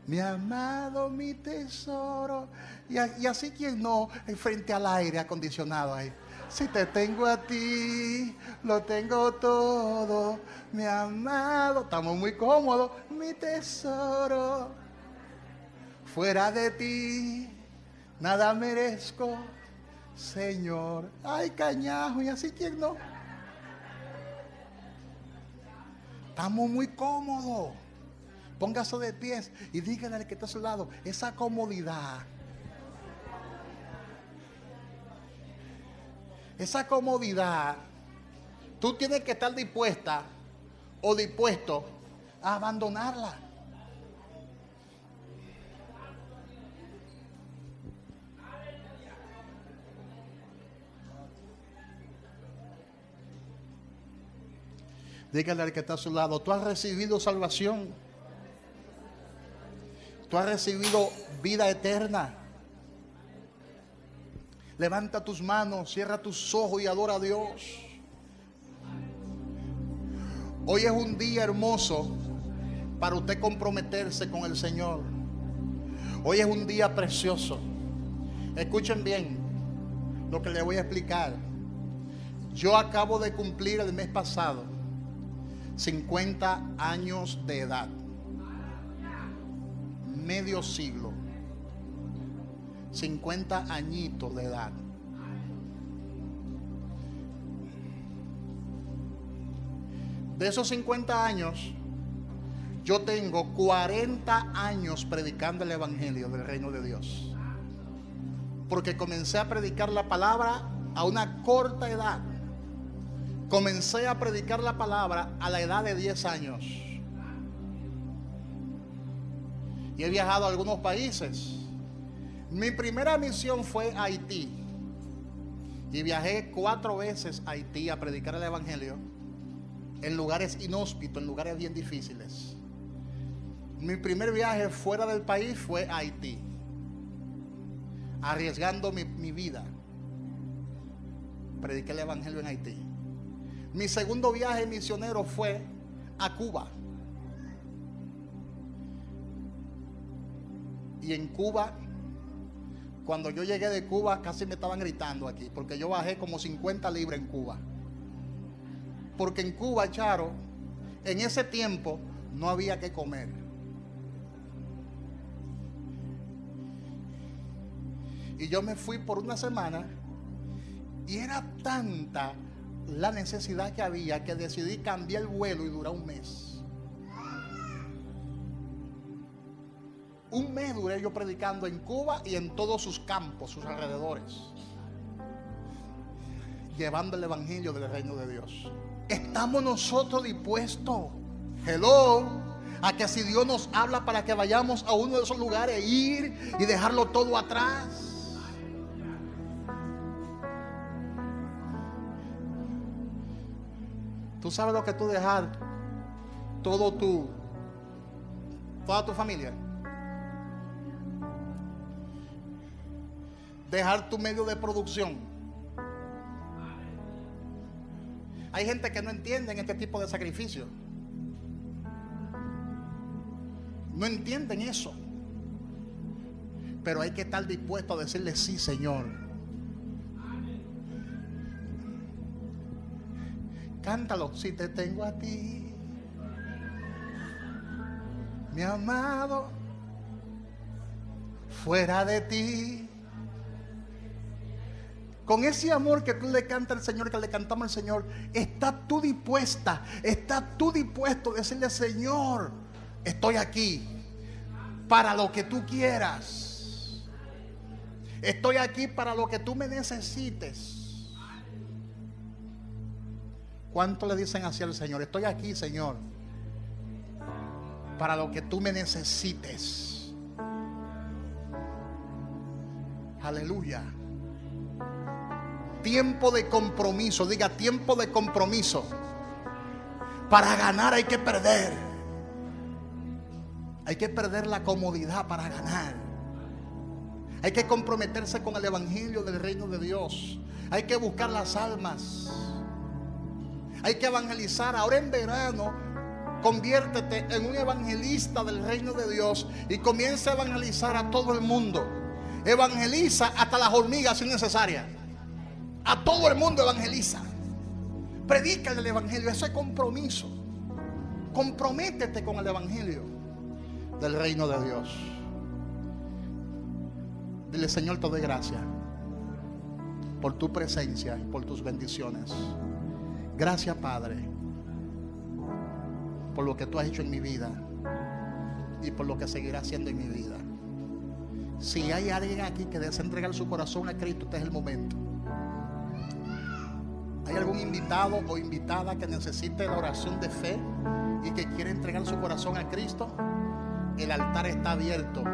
[SPEAKER 4] mi amado, mi tesoro. Y así, quien no, frente al aire acondicionado ahí. Si te tengo a ti, lo tengo todo, mi amado. Estamos muy cómodos, mi tesoro. Fuera de ti, nada merezco, Señor. Ay, cañajo, y así, quien no. Estamos muy cómodos. Póngase de pies y dígale al que está a su lado, esa comodidad, tú tienes que estar dispuesta o dispuesto a abandonarla. Dígale al que está a su lado, tú has recibido salvación. Tú has recibido vida eterna. Levanta tus manos, cierra tus ojos y adora a Dios. Hoy es un día hermoso para usted comprometerse con el Señor. Hoy es un día precioso. Escuchen bien lo que les voy a explicar. Yo acabo de cumplir el mes pasado 50 años de edad. Medio siglo, 50 añitos de edad. De esos 50 años, yo tengo 40 años predicando el evangelio del reino de Dios. Porque comencé a predicar la palabra a una corta edad. Comencé a predicar la palabra a la edad de 10 años. Y he viajado a algunos países. Mi primera misión fue a Haití. Y viajé 4 veces a Haití a predicar el evangelio en lugares inhóspitos, en lugares bien difíciles. Mi primer viaje fuera del país fue a Haití, arriesgando mi vida. Prediqué el evangelio en Haití. Mi segundo viaje misionero fue a Cuba. Y en Cuba, cuando yo llegué de Cuba, casi me estaban gritando aquí, porque yo bajé como 50 libras en Cuba. Porque en Cuba, Charo, en ese tiempo no había que comer. Y yo me fui por una semana y era tanta la necesidad que había que decidí cambiar el vuelo y durar un mes. Un mes duré yo predicando en Cuba y en todos sus campos, sus alrededores, llevando el evangelio del reino de Dios. ¿Estamos nosotros dispuestos, a que si Dios nos habla para que vayamos a uno de esos lugares, ir y dejarlo todo atrás? ¿Tú sabes lo que tú dejar toda tu familia? Dejar tu medio de producción. Hay gente que no entiende este tipo de sacrificio. No entienden eso. Pero hay que estar dispuesto a decirle: sí, Señor, Cántalo. Si te tengo a ti, mi amado, fuera de ti. Con ese amor que tú le cantas al Señor, que le cantamos al Señor, estás tú dispuesto a decirle: Señor, estoy aquí para lo que tú quieras. Estoy aquí para lo que tú me necesites. ¿Cuánto le dicen así al Señor? Estoy aquí, Señor, para lo que tú me necesites. Aleluya. Tiempo de compromiso. Diga: tiempo de compromiso. Para ganar hay que perder. Hay que perder la comodidad para ganar. Hay que comprometerse con el evangelio del reino de Dios. Hay que buscar las almas. Hay que evangelizar. Ahora en verano, conviértete en un evangelista del reino de Dios y comienza a evangelizar a todo el mundo. Evangeliza hasta las hormigas si es necesaria. A todo el mundo evangeliza. Predícale el evangelio. Eso es compromiso. Comprométete con el evangelio del reino de Dios. Dile: Señor, te doy gracias por tu presencia y por tus bendiciones. Gracias, Padre, por lo que tú has hecho en mi vida y por lo que seguirás haciendo en mi vida. Si hay alguien aquí que desea entregar su corazón a Cristo, este es el momento. ¿Hay algún invitado o invitada que necesite la oración de fe y que quiere entregar su corazón a Cristo? El altar está abierto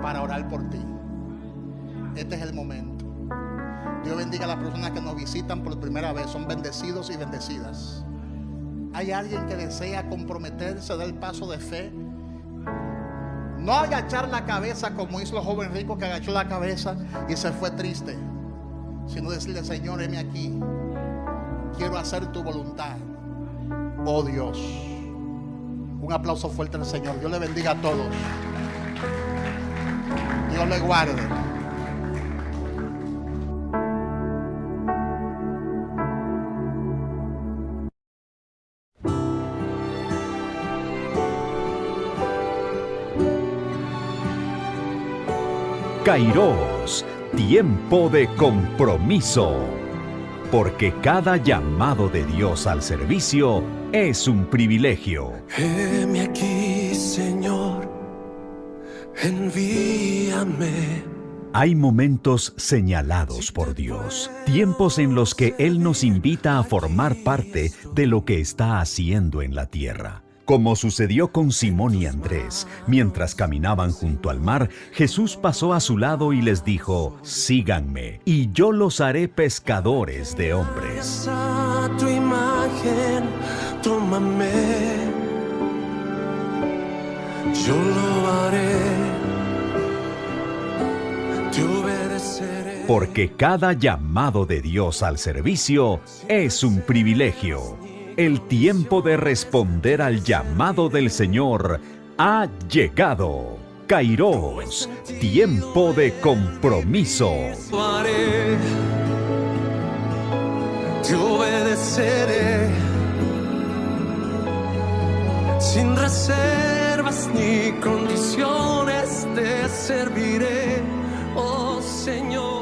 [SPEAKER 4] para orar por ti. Este es el momento. Dios bendiga a las personas que nos visitan por primera vez. Son bendecidos y bendecidas. ¿Hay alguien que desea comprometerse, dar el paso de fe? No agachar la cabeza como hizo el joven rico, que agachó la cabeza y se fue triste, sino decirle: Señor, heme aquí. Quiero hacer tu voluntad, oh Dios. Un aplauso fuerte al Señor. Dios le bendiga a todos. Dios le guarde.
[SPEAKER 5] Kairos, tiempo de compromiso. Porque cada llamado de Dios al servicio es un privilegio.
[SPEAKER 6] Heme aquí, Señor, envíame.
[SPEAKER 5] Hay momentos señalados por Dios, tiempos en los que Él nos invita a formar parte de lo que está haciendo en la tierra. Como sucedió con Simón y Andrés, mientras caminaban junto al mar, Jesús pasó a su lado y les dijo: síganme, y yo los haré pescadores de hombres.
[SPEAKER 6] A tu imagen, tómame, yo lo haré, te obedeceré.
[SPEAKER 5] Porque cada llamado de Dios al servicio es un privilegio. El tiempo de responder al llamado del Señor ha llegado. Kairos, tiempo de compromiso.
[SPEAKER 6] Te obedeceré, sin reservas ni condiciones te serviré, oh Señor.